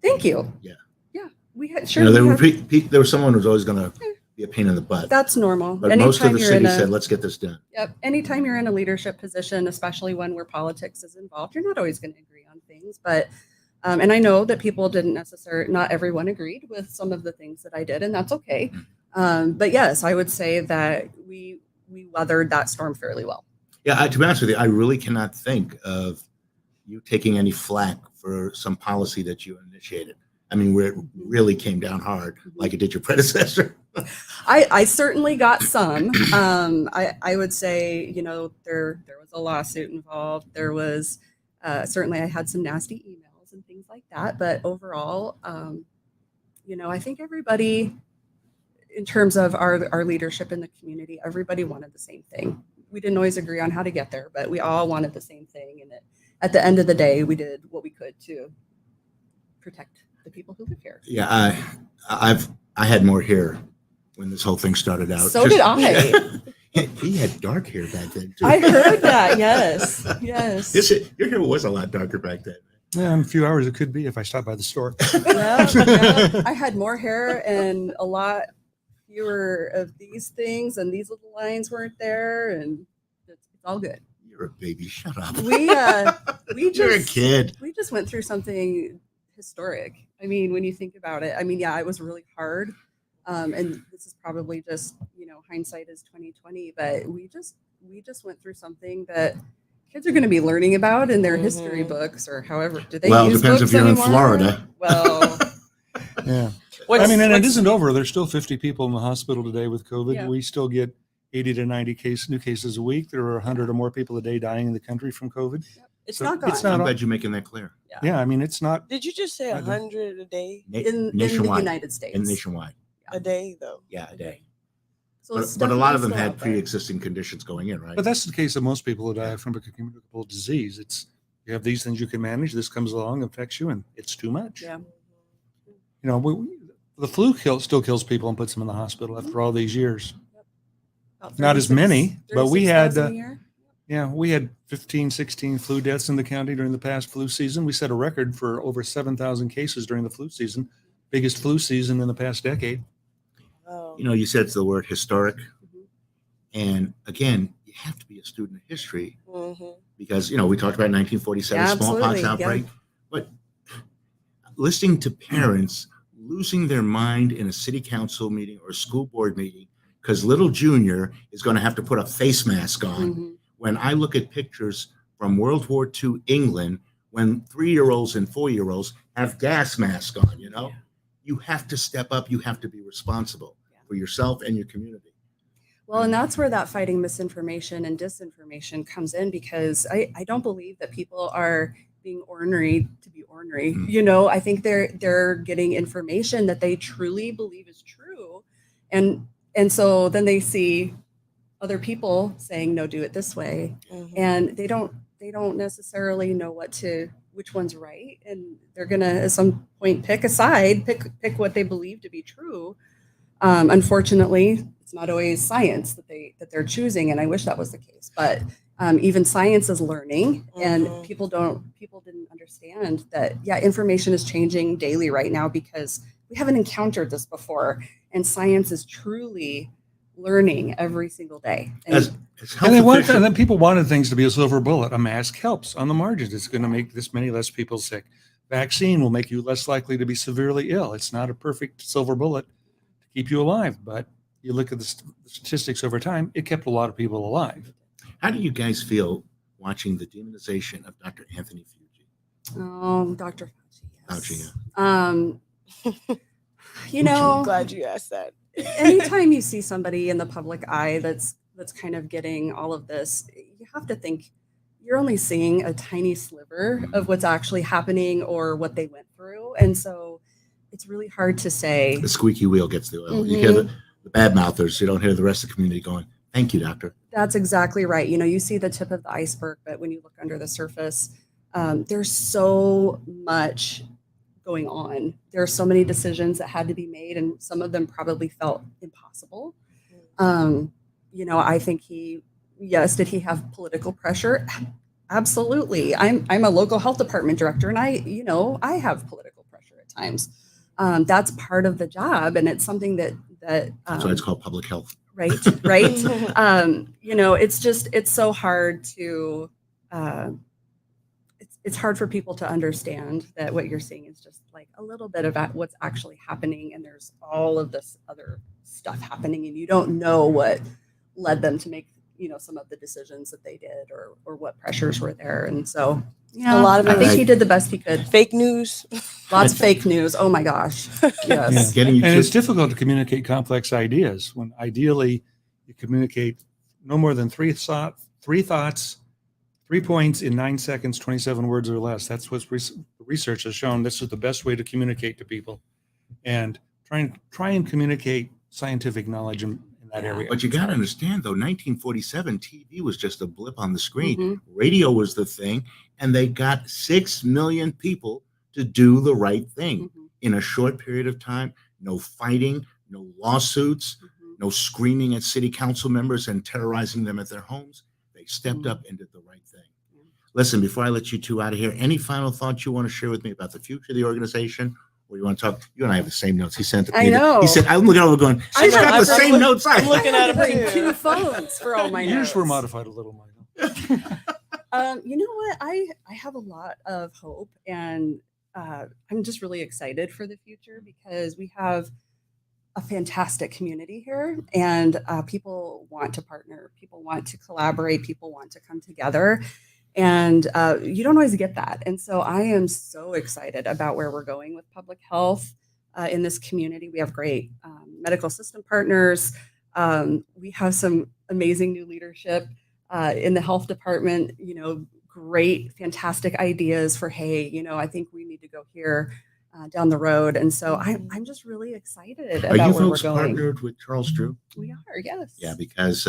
Thank you. Yeah. Yeah. We had You know, there was someone who was always going to be a pain in the butt. That's normal. But most of the city said, let's get this done. Yep. Anytime you're in a leadership position, especially one where politics is involved, you're not always going to agree on things. But, and I know that people not everyone agreed with some of the things that I did, and that's okay. But yes, I would say that we weathered that storm fairly well. Yeah, to be honest with you, I really cannot think of you taking any flack for some policy that you initiated. I mean, where it really came down hard, like it did your predecessor. I certainly got some. I would say, you know, there was a lawsuit involved. There was certainly I had some nasty emails and things like that. But overall, you know, I think everybody, in terms of our leadership in the community, everybody wanted the same thing. We didn't always agree on how to get there, but we all wanted the same thing. And at the end of the day, we did what we could to protect the people who live here. Yeah, I had more hair when this whole thing started out. So did I. He had dark hair back then too. I heard that. Yes. Yes. Your hair was a lot darker back then. Yeah, in a few hours it could be if I stopped by the store. Yeah. I had more hair and a lot fewer of these things, and these little lines weren't there, and it's all good. You're a baby. Shut up. We You're a kid. We just went through something historic. I mean, when you think about it, I mean, yeah, it was really hard. And this is probably just, you know, hindsight is 2020, but we just went through something that kids are going to be learning about in their history books, or however. Do they use Depends books if you're anymore? in Florida. Well, Yeah. I mean, and it isn't over. There's still 50 people in the hospital today with COVID. Yeah. We still get 80 to 90 new cases a week. There are 100 or more people a day dying in the country from COVID. it's So not gone. it's not I'm all- glad you're making that clear. Yeah, I mean, it's not. Did you just say I don't- 100 a day? in the Nationwide. United States. And nationwide. A day though. Yeah, a day. So it's But a lot of them definitely had still out there. pre-existing conditions going in, right? But that's the case of most people who die from a communicable disease. It's you have these things you can manage. This comes along, affects you, and it's too much. Yeah. You know, the flu still kills people and puts them in the hospital after all these years. About Not as 36 many, but we had, 36,000 a year. Yeah, we had 15, 16 flu deaths in the county during the past flu season. We set a record for over 7,000 cases during the flu season, biggest flu season in the past decade. Oh. You know, you said it's the word historic. Mhm. And again, you have to be a student of history Mhm. because, you know, we talked about 1947 Yeah, smallpox absolutely, yeah. outbreak. But listening to parents losing their mind in a city council meeting or a school board meeting because little Junior is going to have to put a face mask on. Mhm. When I look at pictures from World War II England, when 3-year-olds and 4-year-olds have gas masks on, you know, you have to step up. You have to be responsible for yourself and your community. Well, and that's where that fighting misinformation and disinformation comes in, because I don't believe that people are being ornery to be ornery. Mm. You know, I think they're getting information that they truly believe is true. And so then they see other people saying, no, do it this way. Mhm. And they don't necessarily know which one's right. And they're gonna at some point pick a side, pick what they believe to be true. Unfortunately, it's not always science that they're choosing, and I wish that was the case. But even science is learning, and Mhm. people didn't understand that. Yeah, information is changing daily right now because we haven't encountered this before, and science is truly learning every single day. As health And official- and then people wanted things to be a silver bullet. A mask helps on the margins. It's going to make this many less people sick. Vaccine will make you less likely to be severely ill. It's not a perfect silver bullet to keep you alive, but you look at the statistics over time, it kept a lot of people alive. How do you guys feel watching the demonization of Dr. Anthony Fauci? Oh, Dr. Fauci. Yes. Fauci, You know, I'm glad you asked that. anytime you see somebody in the public eye that's kind of getting all of this, you have to think you're only seeing a tiny sliver of what's actually happening or what they went through. And so it's really hard to say. The squeaky wheel gets the oil. You hear the bad mouthers. You don't hear the rest of the community going, thank you, doctor. That's exactly right. You know, you see the tip of the iceberg, but when you look under the surface, there's so much going on. There are so many decisions that had to be made, and some of them probably felt impossible. You know, I think did he have political pressure? Absolutely. I'm a local health department director, and I have political pressure at times. That's part of the job, and it's something that That's why it's called public health. right. You know, it's so hard to it's hard for people to understand that what you're seeing is just like a little bit about what's actually happening, and there's all of this other stuff happening, and you don't know what led them to make, you know, some of the decisions that they did, or what pressures were there. And so, you know, A lot of I it think was he did the best he could. Fake news. Lots of fake news. Oh my gosh. Yes. Getting you And to- it's difficult to communicate complex ideas when ideally you communicate no more than three thoughts, 3 points in 9 seconds, 27 words or less. That's what research has shown. This is the best way to communicate to people, and try and communicate scientific knowledge in that area. But you got to understand, though, 1947, TV was just a blip on the screen. Mhm. Radio was the thing, and they got 6 million people to do the right thing Mhm. in a short period of time. No fighting, no lawsuits, Mhm. no screaming at city council members and terrorizing them at their homes. They stepped up and did the right thing. Yeah. Listen, before I let you two out of here, any final thoughts you want to share with me about the future of the organization? Or you want to talk? You and I have the same notes. He sent to I Peter. know. He said, I'm looking over going, I she's know. got the I'm same look- notes I I'm have." looking at I bring him two too. phones for all my Yours notes. were modified a little, Michael. You know what? I have a lot of hope, and I'm just really excited for the future because we have a fantastic community here, and people want to partner, people want to collaborate, people want to come together, and you don't always get that. And so I am so excited about where we're going with public health in this community. We have great medical system partners. We have some amazing new leadership in the health department, you know, great, fantastic ideas for, hey, you know, I think we need to go here down the road. And so I'm just really excited Are about you where we're folks going. partnered with Charles Drew? We are, yes. Yeah, because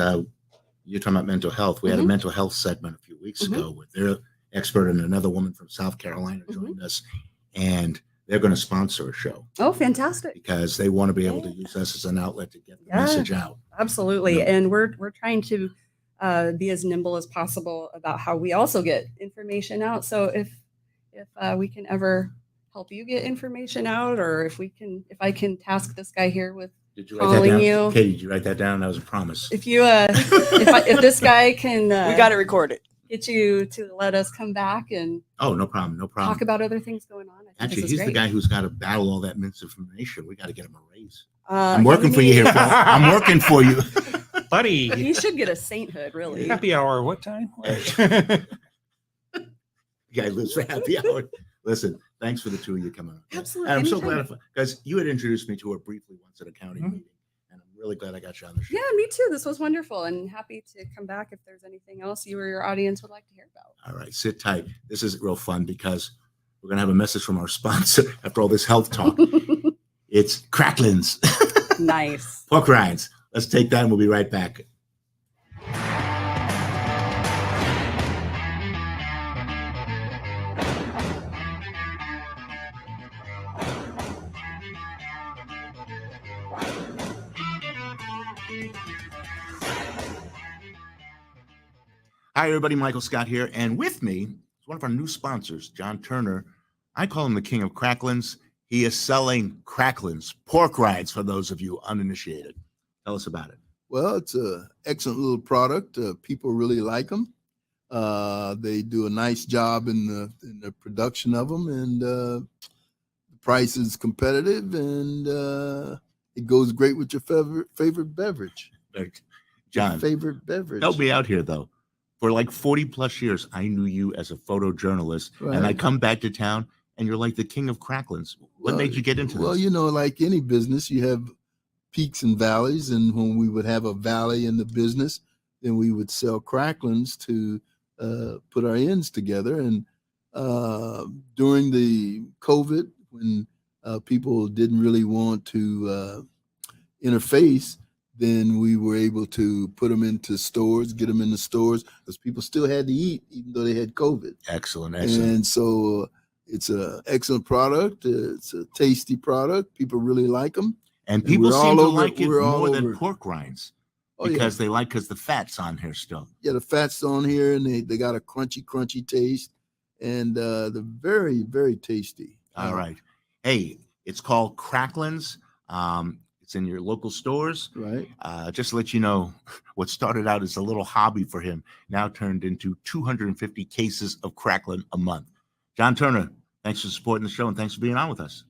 you're talking about mental health. We had a Mhm. mental health segment a few weeks Mhm. ago with their expert and another woman from South Carolina Mhm. joined us, and they're going to sponsor a show Oh, fantastic. because they want to be able to use us as an outlet to get the Yeah. message out. Absolutely. Yeah. And we're trying to be as nimble as possible about how we also get information out. So if we can ever help you get information out, or if I can task this guy here with, Did you write that Calling down? you. Katie, did you write that down? That was a promise. if you if this guy can We got it recorded. get you to let us come back and Oh, no problem. No problem. talk about other things going on. I think Actually, this he's is the great. guy who's got to battle all that misinformation. We got to get him a raise. Yeah, I'm working we for you need- here, Paul. I'm working for you. Buddy, He should get a sainthood, really. happy hour. What time? Guy lives for happy hour. Listen, thanks for the two of you coming on. Absolutely. And I'm so anytime. glad because you had introduced me to her briefly once at a county Mhm. meeting, and I'm really glad I got you on the show. Yeah, me too. This was wonderful, and happy to come back if there's anything else you or your audience would like to hear about. All right, sit tight. This is real fun because we're gonna have a message from our sponsor after all this health talk. It's Cracklins Nice. pork rinds. Let's take that, and we'll be right back. Hi, everybody. Michael Scott here. And with me is one of our new sponsors, John Turner. I call him the king of cracklins. He is selling cracklins, pork rinds for those of you uninitiated. Tell us about it. Well, it's a excellent little product. People really like them. They do a nice job in the production of them, and the price is competitive, and it goes great with your favorite beverage. John, Your favorite beverage. help me out here, though. For like 40 plus years, I knew you as a photojournalist, and I Right. come back to town, and you're like the king of cracklins. What made you get into Well, this? you know, like any business, you have peaks and valleys, and when we would have a valley in the business, then we would sell cracklins to put our ends together. And during the COVID, when people didn't really want to interface, then we were able to put them into stores, get them in the stores, because people still had to eat, even though they had COVID. Excellent. And so it's an excellent product. It's a tasty product. People really like them. And people we're seem all to over- like it we're all more than over- pork rinds Oh, because because the fat's on here still. Yeah, the fat's on here, and they got a crunchy taste, and they're very, very tasty. All right. Hey, it's called Cracklins. It's in your local stores. Right. Just to let you know, what started out as a little hobby for him now turned into 250 cases of cracklin a month. John Turner, thanks for supporting the show, and thanks for being on with us.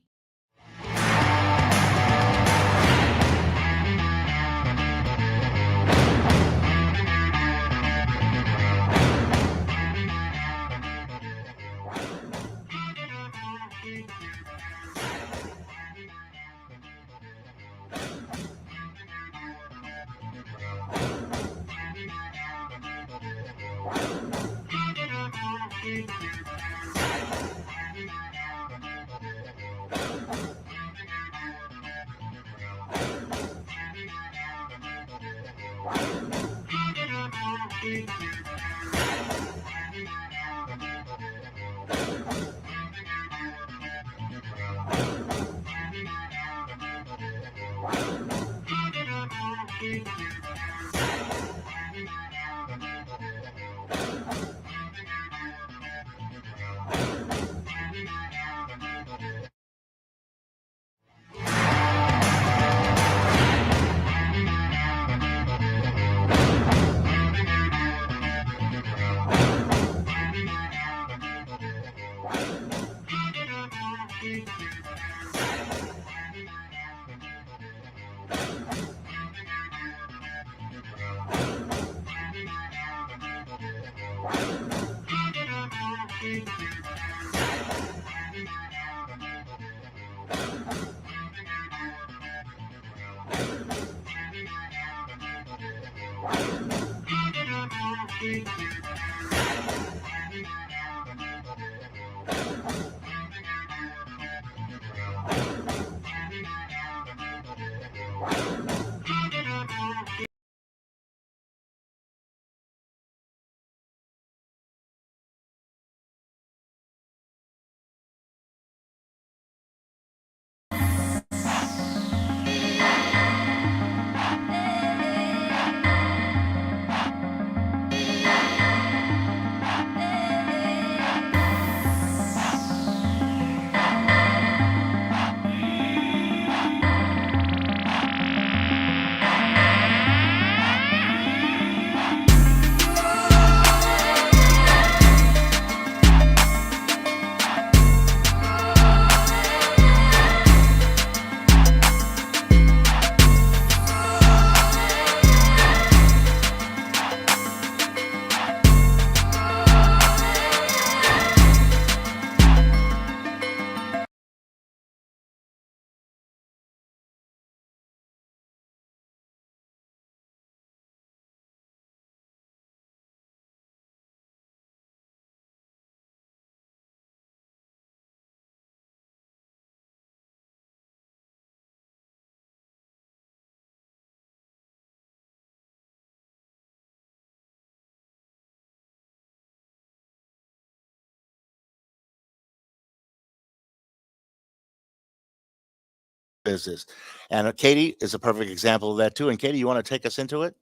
Business. And Katie is a perfect example of that too. And Katie, you want to take us into it?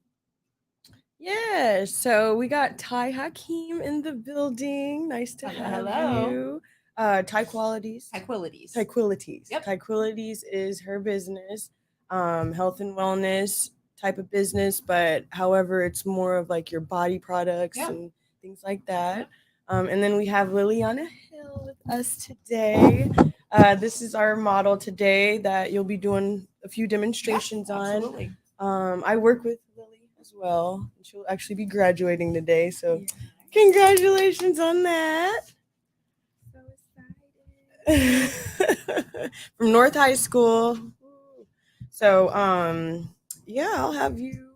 Yeah, so we got Tyi Hakeem in the building. Nice to have Hello. you. Tyi Qualities. Tranquilities. Tranquilities. Yep. Tranquilities is her business. Health and wellness, type of business, but however, it's more of like your body products Yeah. and things like that. And then we have Liliana Hill with us today. This is our model today that you'll be doing a few demonstrations on. Absolutely. I work with Lily as well. She'll actually be graduating today, so congratulations on that. So excited. From North High School. So, yeah, I'll have you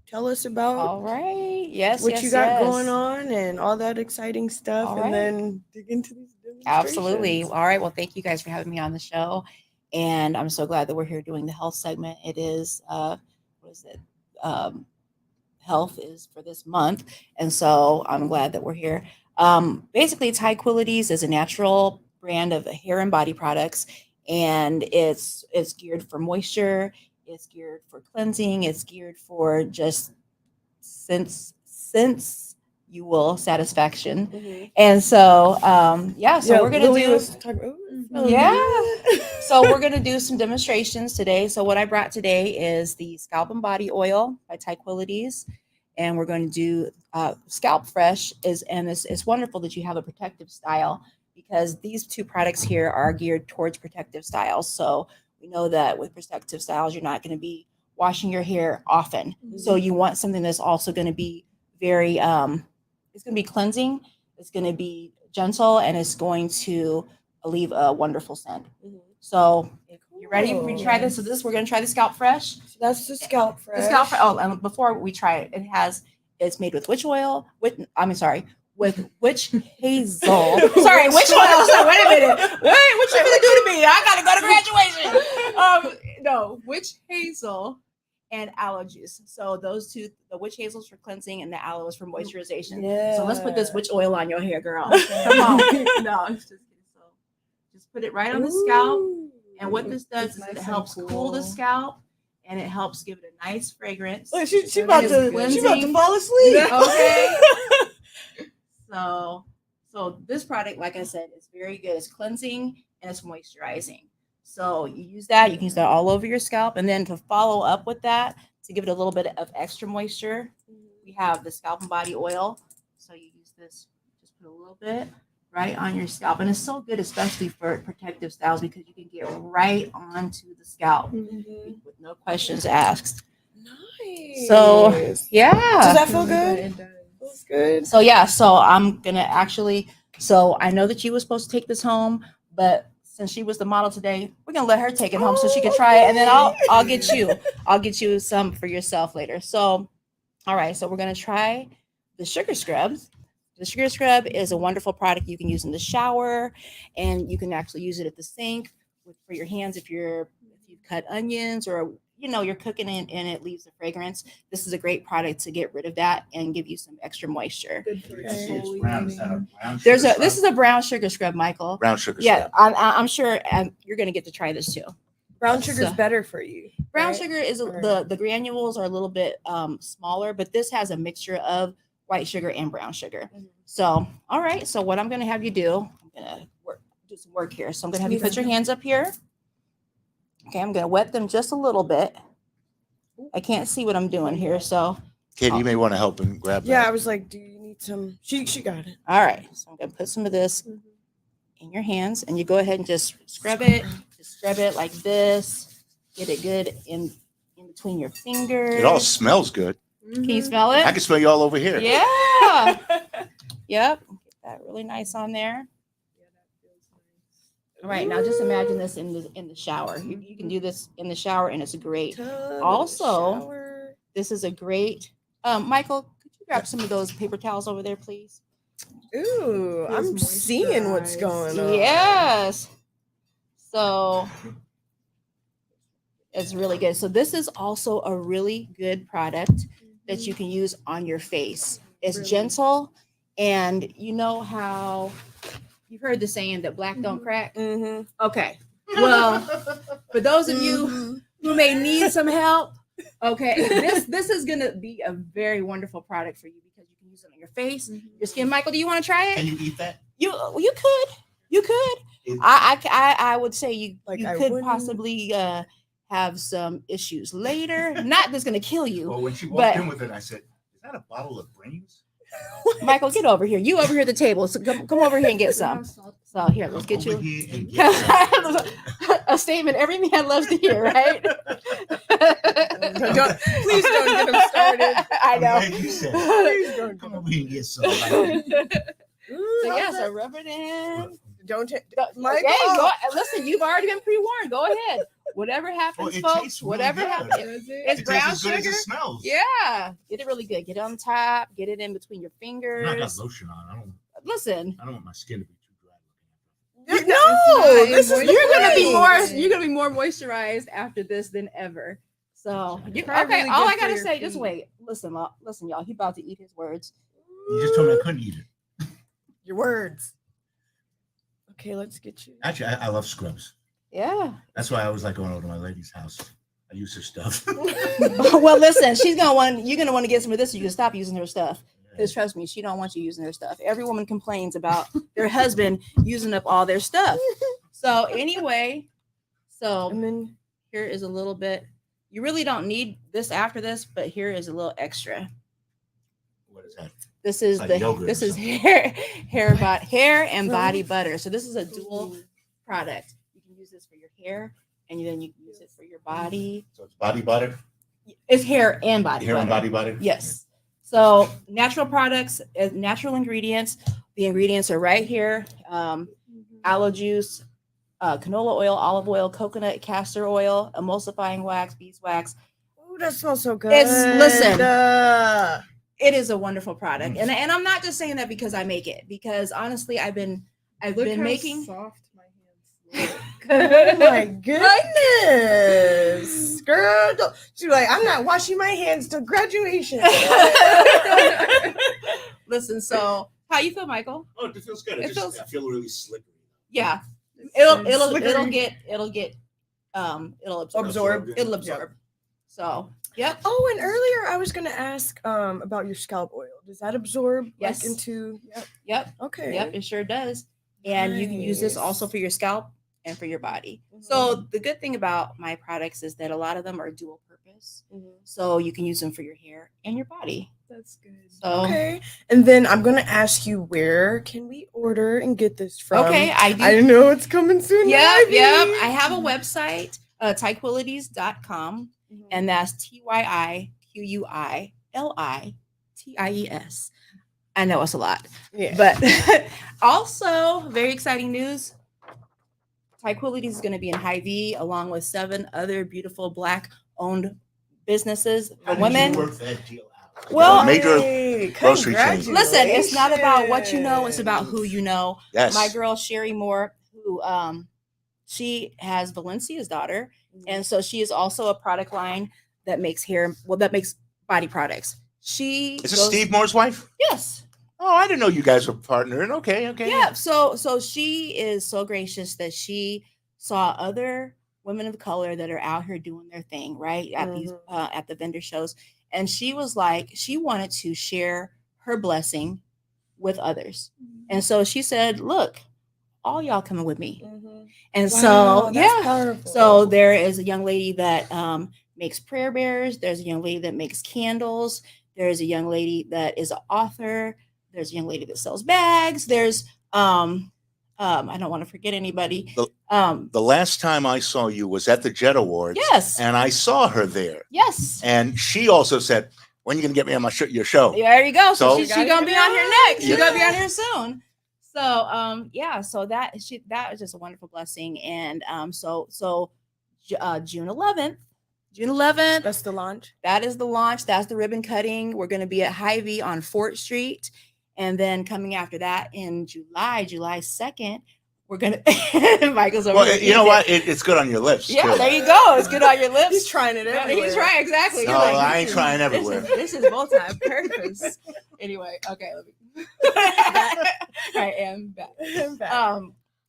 tell us about All right. Yes. what yes, you got yes. going on and all that exciting stuff, All and right. then dig into these demonstrations. Absolutely. All right. Well, thank you guys for having me on the show. And I'm so glad that we're here doing the health segment. It is, what is it? Health is for this month. And so I'm glad that we're here. Basically, Tyi is a natural brand of hair and body products. And it's geared for moisture. It's geared for cleansing. It's geared for just sensual satisfaction. Mhm. And so, so we're gonna Lily do. was talking- ooh, it smells Yeah. good. So we're gonna do some demonstrations today. So what I brought today is the Scalp and Body Oil by Tyi, and we're going to do Scalp Fresh. It's wonderful that you have a protective style, because these two products here are geared towards protective styles. So we know that with protective styles, you're not going to be washing your hair often. So you want something that's also going to be very, it's going to be cleansing, it's going to be gentle, and it's going to leave a wonderful scent. So if you're ready, we try this. So we're going to try the Scalp Fresh. So that's the Scalp Fresh. The Scalp Fresh. Oh, and before we try it, it's made with witch oil. With witch hazel. Sorry, witch oil. So wait a minute. Wait, what you gonna do to me? I gotta go to graduation. No, witch hazel and aloe juice. So those two, the witch hazel's for cleansing and the aloe is for moisturization. Yeah. So let's put this witch oil on your hair, girl. Come on. No, it's just kidding. So just put it right on the scalp. Ooh. And what this does is it helps cool the scalp, and it helps give it a nice fragrance. Look, she And about it's to cleansing. fall asleep. Okay. So this product, like I said, is very good. It's cleansing and it's moisturizing. So you use that. You can use that all over your scalp. And then to follow up with that, to give it a little bit of extra moisture, we have the Scalp and Body Oil. So you use this, just put a little bit right on your scalp. And it's so good, especially for protective styles, because you can get right onto the scalp with no questions asked. Nice. So, yeah. Does that feel good? It does. Feels good. So I'm gonna actually. So I know that you were supposed to take this home, but since she was the model today, we're gonna let her take it home so she can try it, and then I'll get you some for yourself later. So, all right. So we're gonna try the sugar scrub. The sugar scrub is a wonderful product you can use in the shower, and you can actually use it at the sink for your hands if you cut onions, or you're cooking it and it leaves a fragrance. This is a great product to get rid of that and give you some extra moisture. This is a brown sugar scrub, Michael. Brown sugar. Yeah, scrub. I'm sure you're gonna get to try this too. Brown sugar's So- better for you. Brown right? sugar is Or- the granules are a little bit smaller, but this has a mixture of white sugar and brown sugar. So, all right. So what I'm going to have you do, I'm going to do some work here. So I'm going to have you put your hands up here. Okay. I'm going to wet them just a little bit. I can't see what I'm doing here. So, Katie, you may want to help and grab that. Yeah, I was like, do you need some? She got it. all right. So I'm going to put some of this in your hands, and you go ahead and just scrub it. Just scrub it like this. Get it good in between your fingers. It all smells good. Can you smell it? I can smell you all over here. Yeah. Yep. Get that really nice on there. All right. Now just imagine this in the shower. You can do this in the shower, and it's great. Tub, Also, shower. This is a great. Michael, could you grab some of those paper towels over there, please? Ooh, I'm seeing what's going on. Yes. So it's really good. So this is also a really good product that you can use on your face. It's gentle, and you know how you've heard the saying that black don't crack. Okay. Well, for those of you who may need some help, okay, this is gonna be a very wonderful product for you, because you can use it on your face, your skin. Michael, do you want to try it? Can you eat that? You could. I would say you Like, you I could wouldn't- possibly have some issues later. Not that's going to kill you. Well, when she walked but- in with it, I said, "Is that a bottle of brains?" Michael, get over here. You over here at the table. So come over here and get some. So here, let's get Over you here and get some. a statement every man loves to hear, right? Please don't get him started. I I'm know. glad you said it. Please don't Come get him. over here and get some. So yeah, so rub it in. Don't take. Michael, listen, you've already been pre-warned. Go ahead. Whatever happens, it folks. tastes really Whatever good. happens. It's It tastes brown as good as sugar. it smells. Yeah, get it really good. Get it on top. Get it in between your And I got fingers. lotion on. Listen, I don't want my skin to be too dry. No, this is you're gonna be more. great. You're gonna be more moisturized after this than ever. So It's okay, probably really all good I for gotta your say, just feet. wait. Listen, y'all. He about to eat his words. You just told me I couldn't eat it. Your words. Okay, let's get you. Actually, I love scrubs. Yeah. That's why I always like going over to my lady's house. I use her stuff. Well, listen, you're gonna want to get some of this so you can stop using her stuff. Because trust me, she don't want you using her stuff. Every woman complains about their husband using up all their stuff. So anyway, And then here is a little bit. You really don't need this after this, but here is a little extra. What is that? This is Like yogurt this or is something. hair and body butter. So this is a dual product. You can use this for your hair, and then you can use it for your body. So it's body butter? It's hair and body Hair butter. and body butter? Yes. So natural products, natural ingredients. The ingredients are right here. Aloe juice, canola oil, olive oil, coconut, castor oil, emulsifying wax, beeswax. oh, that smells so good. Listen. Uh, It is a wonderful product. And I'm not just saying that because I make it, because honestly, I've been making soft my hands. Oh my goodness, girl! She's like, I'm not washing my hands till graduation. Listen, so how you feel, Michael? Oh, it feels good. It feels- I feel really slippery. Yeah. It'll Slippery. get it'll absorb. It'll absorb. So yep. Oh, and earlier I was gonna ask about your scalp oil. Does that absorb Yes. like into? Yep. Okay. Yep, it sure does. And you can use this Nice. also for your scalp and for your body. Mm-hmm. So the good thing about my products is that a lot of them are dual purpose. So you can use them for your hair and your body. That's good. So Okay. And then I'm gonna ask you, where can we order and get this from? okay, I do. I know it's coming soon. Yep, Ivy. yep. I have a website, tyiquilities.com, and that's TyiQuilities. I know it's a lot, Yeah. but also very exciting news. Tyiquilities is going to be in Hy-Vee along with 7 other beautiful Black-owned businesses How for did you women. work that deal out? Well- major Hey, grocery chain. Listen, it's not about what you know; it's about who you know. Yes. My girl Sherry Moore, who she has Valencia's daughter, and so she is also a product line that makes that makes body products. She Is this Steve Moore's wife? Yes. Oh, I didn't know you guys were partnering. Okay. Yeah. So she is so gracious that she saw other women of color that are out here doing their thing, right? At these at the vendor shows. And she was like, she wanted to share her blessing with others. And so she said, look, all y'all coming with me. And so, yeah. Powerful. So there is a young lady that makes prayer bears. There's a young lady that makes candles. There's a young lady that is an author. There's a young lady that sells bags. There's I don't want to forget anybody. The last time I saw you was at the Jet Awards. Yes. And I saw her there. Yes. And she also said, when are you going to get me on your show? There you go. So So- she's gonna be on here next. She's Yeah. gonna be on here soon. So yeah, so that was just a wonderful blessing. And June 11th. That's the launch. That is the launch. That's the ribbon cutting. We're going to be at Hy-Vee on Fort Street. And then coming after that in July 2nd, we're going to, Michael's over Well, here you know eating what? It's good on your lips. it. Yeah, too. there you go. It's good on your lips. He's trying it Yeah, everywhere. he's trying, exactly. No, You're like, I ain't trying everywhere. This is multi-purpose. Anyway, okay. Let me. I am back.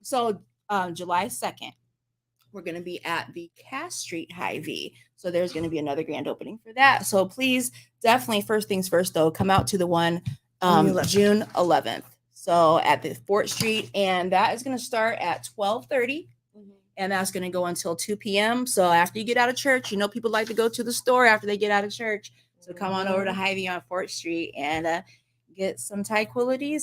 So July 2nd, we're going to be at the Cass Street Hy-Vee. So there's going to be another grand opening for that. So please, definitely, first things first, though, come out to the one June 11th. So at the Fort Street, and that is going to start at 12:30, and that's going to go until 2 p.m. So after you get out of church, you know, people like to go to the store after they get out of church. So come on over to Hy-Vee on 4th Street and get some Tyi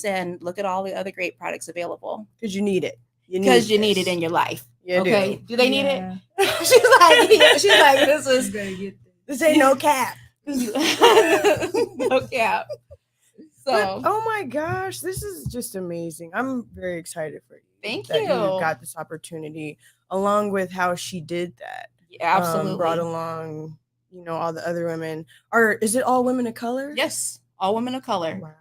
and look at all the other great products available. Because you need it. Because you need it in your life. You okay. do. Do they need it? she's like, this ain't no cap. No cap. So, but, oh my gosh, this is just amazing. I'm very excited for you. Thank that you. got this opportunity, along with how she did that. Yeah, absolutely. Brought along, you know, all the other women. Is it all women of color? Yes, all women of color. Wow.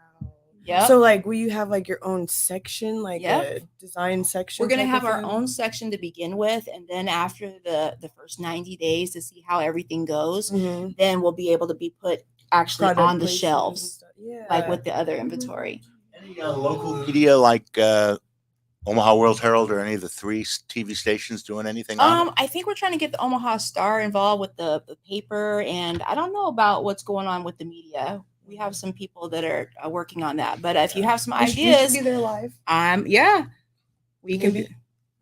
Yeah. So, like, will you have like your own section, like a design section? We're gonna have our own section to begin with, and then after the first 90 days to see how everything goes, then we'll be able to be put actually Product on the placement shelves, yeah, like with the other inventory. Any local media like Omaha World Herald or any of the 3 TV stations doing anything on it? I think we're trying to get the Omaha Star involved with the paper, and I don't know about what's going on with the media. We have some people that are working on that, but if you have some ideas, we should be there live. Yeah, we can be.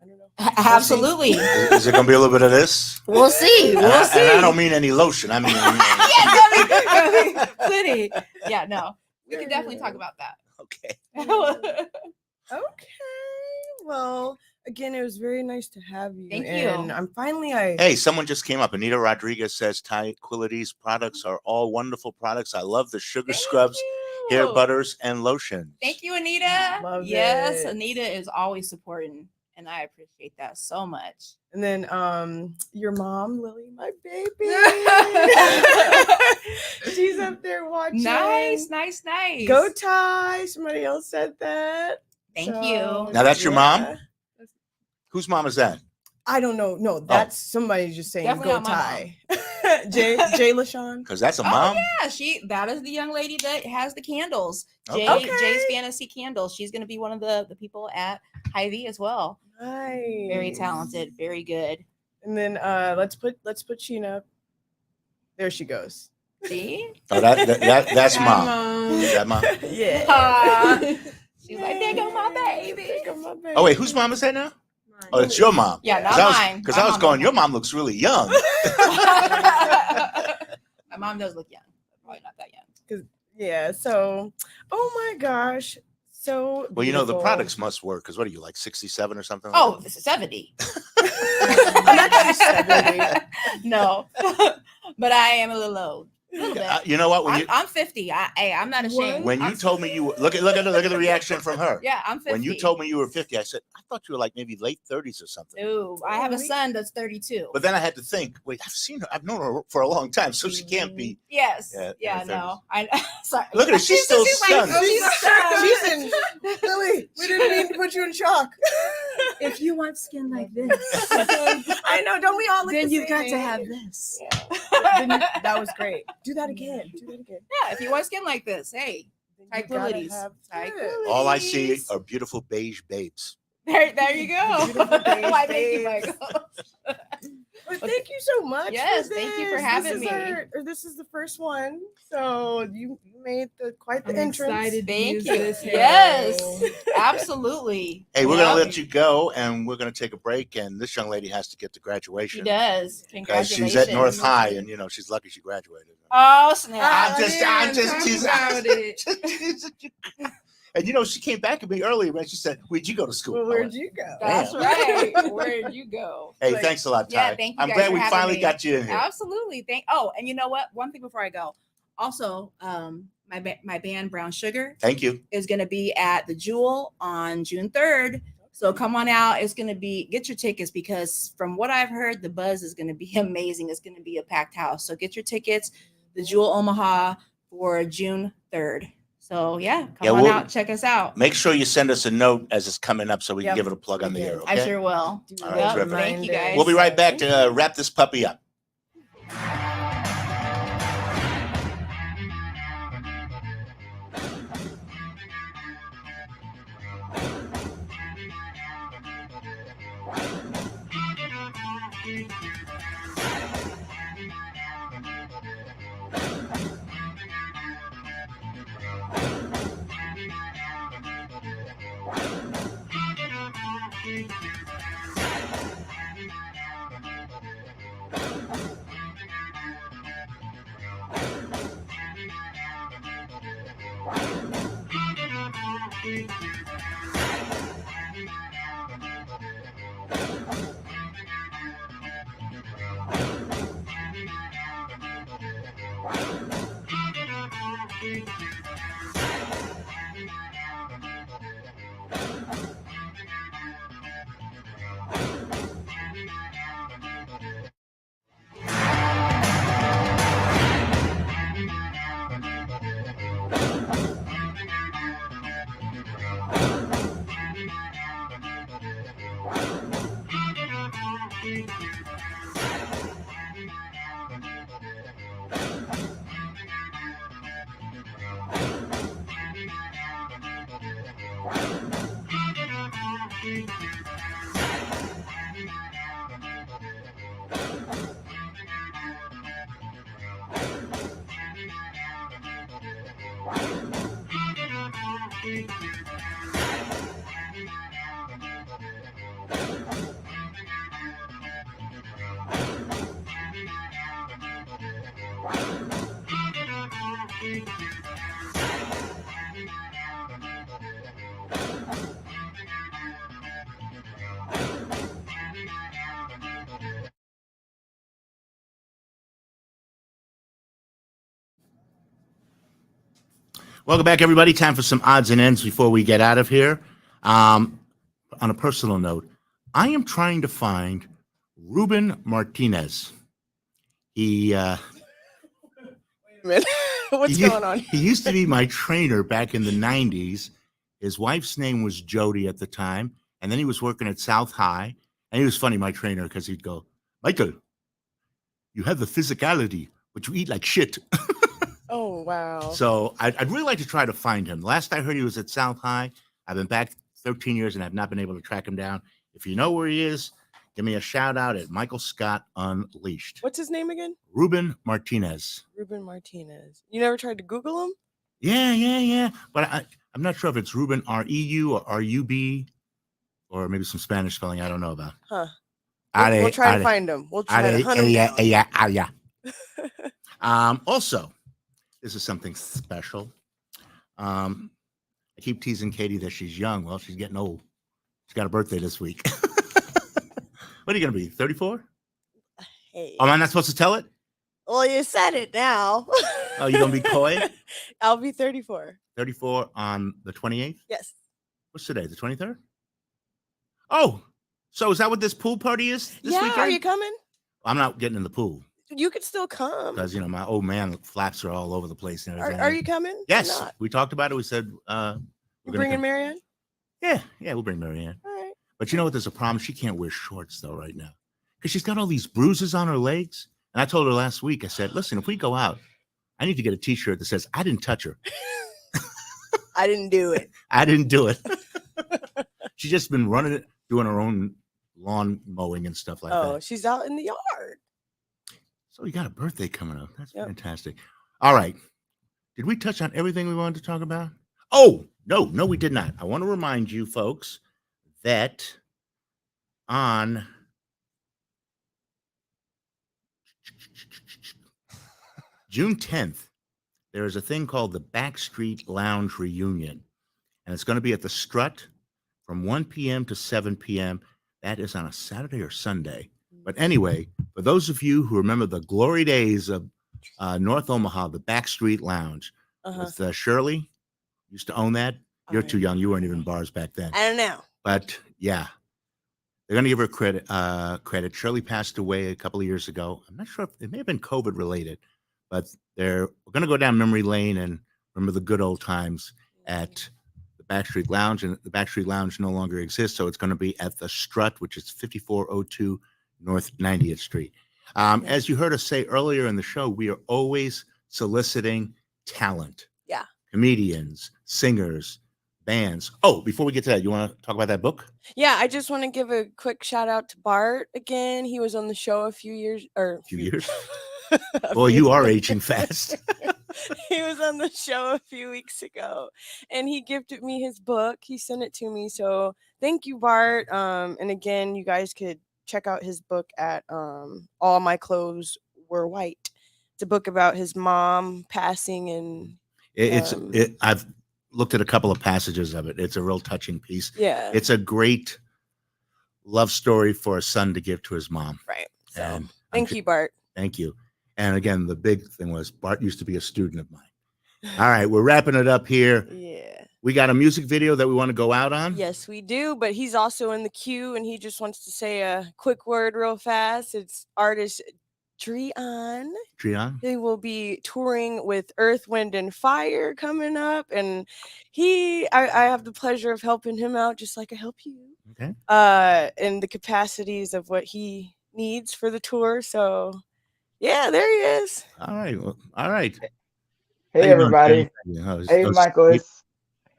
I don't know. Absolutely. Is it going to be a little bit of this? We'll see. We'll see. And I don't mean any lotion. I mean, yeah, plenty. Yeah, no, we can definitely talk about that. Okay. Okay. Well, again, it was very nice to have you. Thank you. And I'm finally. Hey, someone just came up. Anita Rodriguez says Tyi products are all wonderful products. I love the sugar scrubs, hair butters, and lotions. Thank you, Anita. Love yes, it. Anita is always supporting, and I appreciate that so much. And then your mom, Lily, my baby. She's up there watching. Nice. Go Tyi. Somebody else said that. Thank you. Now that's your mom? Whose mom is that? I don't know. No, that's somebody just saying Definitely go not my Tyi. Jay LaShawn. Because that's a mom? Yeah, that is the young lady that has the candles. Okay. Jay's Fantasy Candles. She's going to be one of the people at Hy-Vee as well. Nice. Very talented, very good. And then let's put Sheena up. There she goes. See? Oh, that's mom. Is that mom? Yeah. She's like, there go my baby. Oh wait, whose mom is that now? Oh, it's your mom. Yeah, not mine. Because I was going, your mom looks really young. My mom does look young. Probably not that young. Yeah. So, oh my gosh. So well, you know, the beautiful. products must work. Because what are you, like 67 or something? Oh, this is 70. I'm not gonna 70. No. But I am a little old. You know what? I'm 50. I'm not ashamed. When you told me you were, look at the reaction from her. Yeah, I'm 50. When you told me you were 50, I said, I thought you were like maybe late 30s or something. No, I have a son that's 32. But then I had to think, wait, I've known her for a long time, so she can't be. Yes. Yeah, no. Sorry. Look at her. She's still stunned. She's in. Lily, we didn't mean to put you in shock. If you want skin like this, I know. Don't we all look then the you've got same? to have this. Yeah. That was great. Do that again. Yeah, if you want skin like this, hey, Tyi. All I see are beautiful beige babes. There you go. Why, thank you, Michael. Well, thank you so much. Yes, for thank you for this. having me. This is the first one, so you made quite the entrance. Excited to Thank use you. this. Yes, absolutely. Hey, we're gonna let you go, and we're gonna take a break. And this young lady has to get to She graduation does. because Congratulations. she's at North High, and you know she's lucky she graduated. Oh snap! I'm just teasing. about it. And you know, she came back at me earlier and she said, "Where'd you go to school?" Well, where'd you go? That's Damn. right. Where'd you go? Hey, thanks a lot, Tyi. Yeah, thank you I'm guys glad for we having finally me. got you in here. Absolutely. And you know what? One thing before I go. Also, my band Brown Sugar Thank you. is going to be at the Jewel on June 3rd. So come on out. It's going to be, get your tickets because from what I've heard, the buzz is going to be amazing. It's going to be a packed house. So get your tickets, the Jewel Omaha for June 3rd. So yeah, come on out, check us out. Make sure you send us a note as it's coming up so we can give it a plug on the air. Okay? I sure will. All right, terrific. Thank you guys. We'll be right back to wrap this puppy up. Welcome back, everybody. Time for some odds and ends before we get out of here. On a personal note, I am trying to find Ruben Martinez. He Wait a minute. What's going on? He used to be my trainer back in the 90s. His wife's name was Jody at the time, and then he was working at South High. And he was funny, my trainer, because he'd go, Michael, you have the physicality, but you eat like shit. Oh, wow. So I'd really like to try to find him. Last I heard, he was at South High. I've been back 13 years and I've not been able to track him down. If you know where he is, give me a shout out at Michael Scott Unleashed. What's his name again? Ruben Martinez. Ruben Martinez. You never tried to Google him? Yeah. But I'm not sure if it's Ruben, R-E-U or R-U-B, or maybe some Spanish spelling I don't know about. Huh. We'll try to find him. We'll try to hunt him down. Also, this is something special. I keep teasing Katie that she's young. Well, she's getting old. She's got a birthday this week. What are you going to be, 34? Hey. Am I not supposed to tell it? Well, you said it now. Oh, you going to be coy? I'll be 34. 34 on the 28th? Yes. What's today, the 23rd? Oh, so is that what this pool party is this weekend? Are you coming? I'm not getting in the pool. You could still come. Because, my old man flaps are all over the place. And everything. Are you coming? Yes. We talked about it. We said, you bringing Marianne? Yeah, we'll bring Marianne. All right. But you know what? There's a problem. She can't wear shorts, though, right now. Because she's got all these bruises on her legs. And I told her last week, I said, listen, if we go out, I need to get a T-shirt that says, I didn't touch her. I didn't do it. I didn't do it. She's just been running it, doing her own lawn mowing and stuff like that. Oh, she's out in the yard. So you got a birthday coming up. That's fantastic. All right. Did we touch on everything we wanted to talk about? Oh, no, we did not. I want to remind you folks that on June 10th, there is a thing called the Backstreet Lounge Reunion. And it's going to be at the Strut from 1 p.m. to 7 p.m. That is on a Saturday or Sunday. But anyway, for those of you who remember the glory days of North Omaha, the Backstreet Lounge with Shirley, used to own that. You're too young. You weren't even in bars back then. I don't know. But yeah, they're going to give her credit. Shirley passed away a couple of years ago. I'm not sure if it may have been COVID related, but we're going to go down memory lane and remember the good old times at the Backstreet Lounge. And the Backstreet Lounge no longer exists, so it's going to be at the Strut, which is 5402 North 90th Street. As you heard us say earlier in the show, we are always soliciting talent. Yeah. Comedians, singers, bands. Oh, before we get to that, you want to talk about that book? Yeah, I just want to give a quick shout out to Bart again. He was on the show a few years. Well, you are aging fast. He was on the show a few weeks ago, and he gifted me his book. He sent it to me, so thank you, Bart. And again, you guys could check out his book at All My Clothes Were White. It's a book about his mom passing, and I've looked at a couple of passages of it. It's a real touching piece. Yeah, it's a great love story for a son to give to his mom. Right. So And thank you, Bart. Thank you. And again, the big thing was Bart used to be a student of mine. All right, we're wrapping it up here. Yeah. We got a music video that we want to go out on. Yes, we do. But he's also in the queue, and he just wants to say a quick word real fast. It's artist Trion. They will be touring with Earth, Wind, and Fire coming up. And I have the pleasure of helping him out just like I help you. Okay. In the capacities of what he needs for the tour. So yeah, there he is. All right. Well, all right. Hey, everybody. Hey, Michael.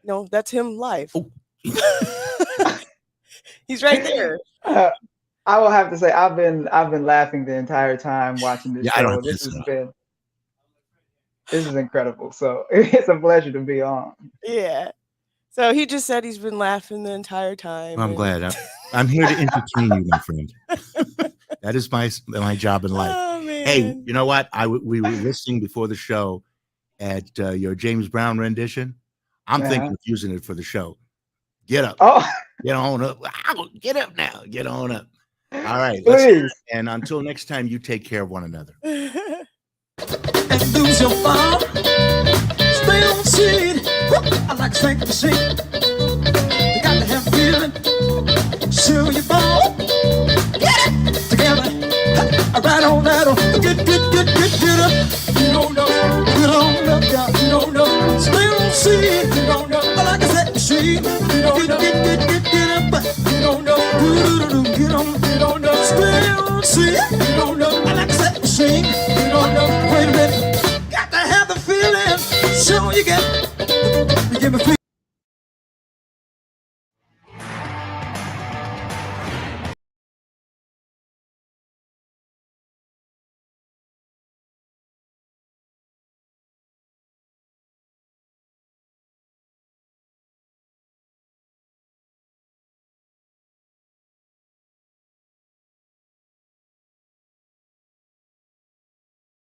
No, that's him live. Oh. He's right there. I will have to say I've been laughing the entire time watching this Yeah, I don't show. have to This has say. been this is incredible. So it's a pleasure to be on. Yeah. So he just said he's been laughing the entire time. Well, I'm and- glad. I'm here to entertain you, my friend. That is my job in life. Oh man. Hey, you know what? We were listening before the show at your James Brown rendition. I'm thinking of using it for the show. Get up. Oh, Get on up. Get up now. Get on up. All right. please. And until next time, you take care of one another. And lose your farm. Stay on seed. I like sink the seed. You got to have feeling. Show your ball. Get it together. Right on that. Get up. You don't know. Get on up, y'all. You don't know. Stay on seed. You don't know. I like I said, seed. You don't know. Get up. You don't know. Get on. You don't know. Stay on seed. You don't know. I like I said, seed. You don't know. Wait a minute. Got to have the feeling. Show you get. You give me.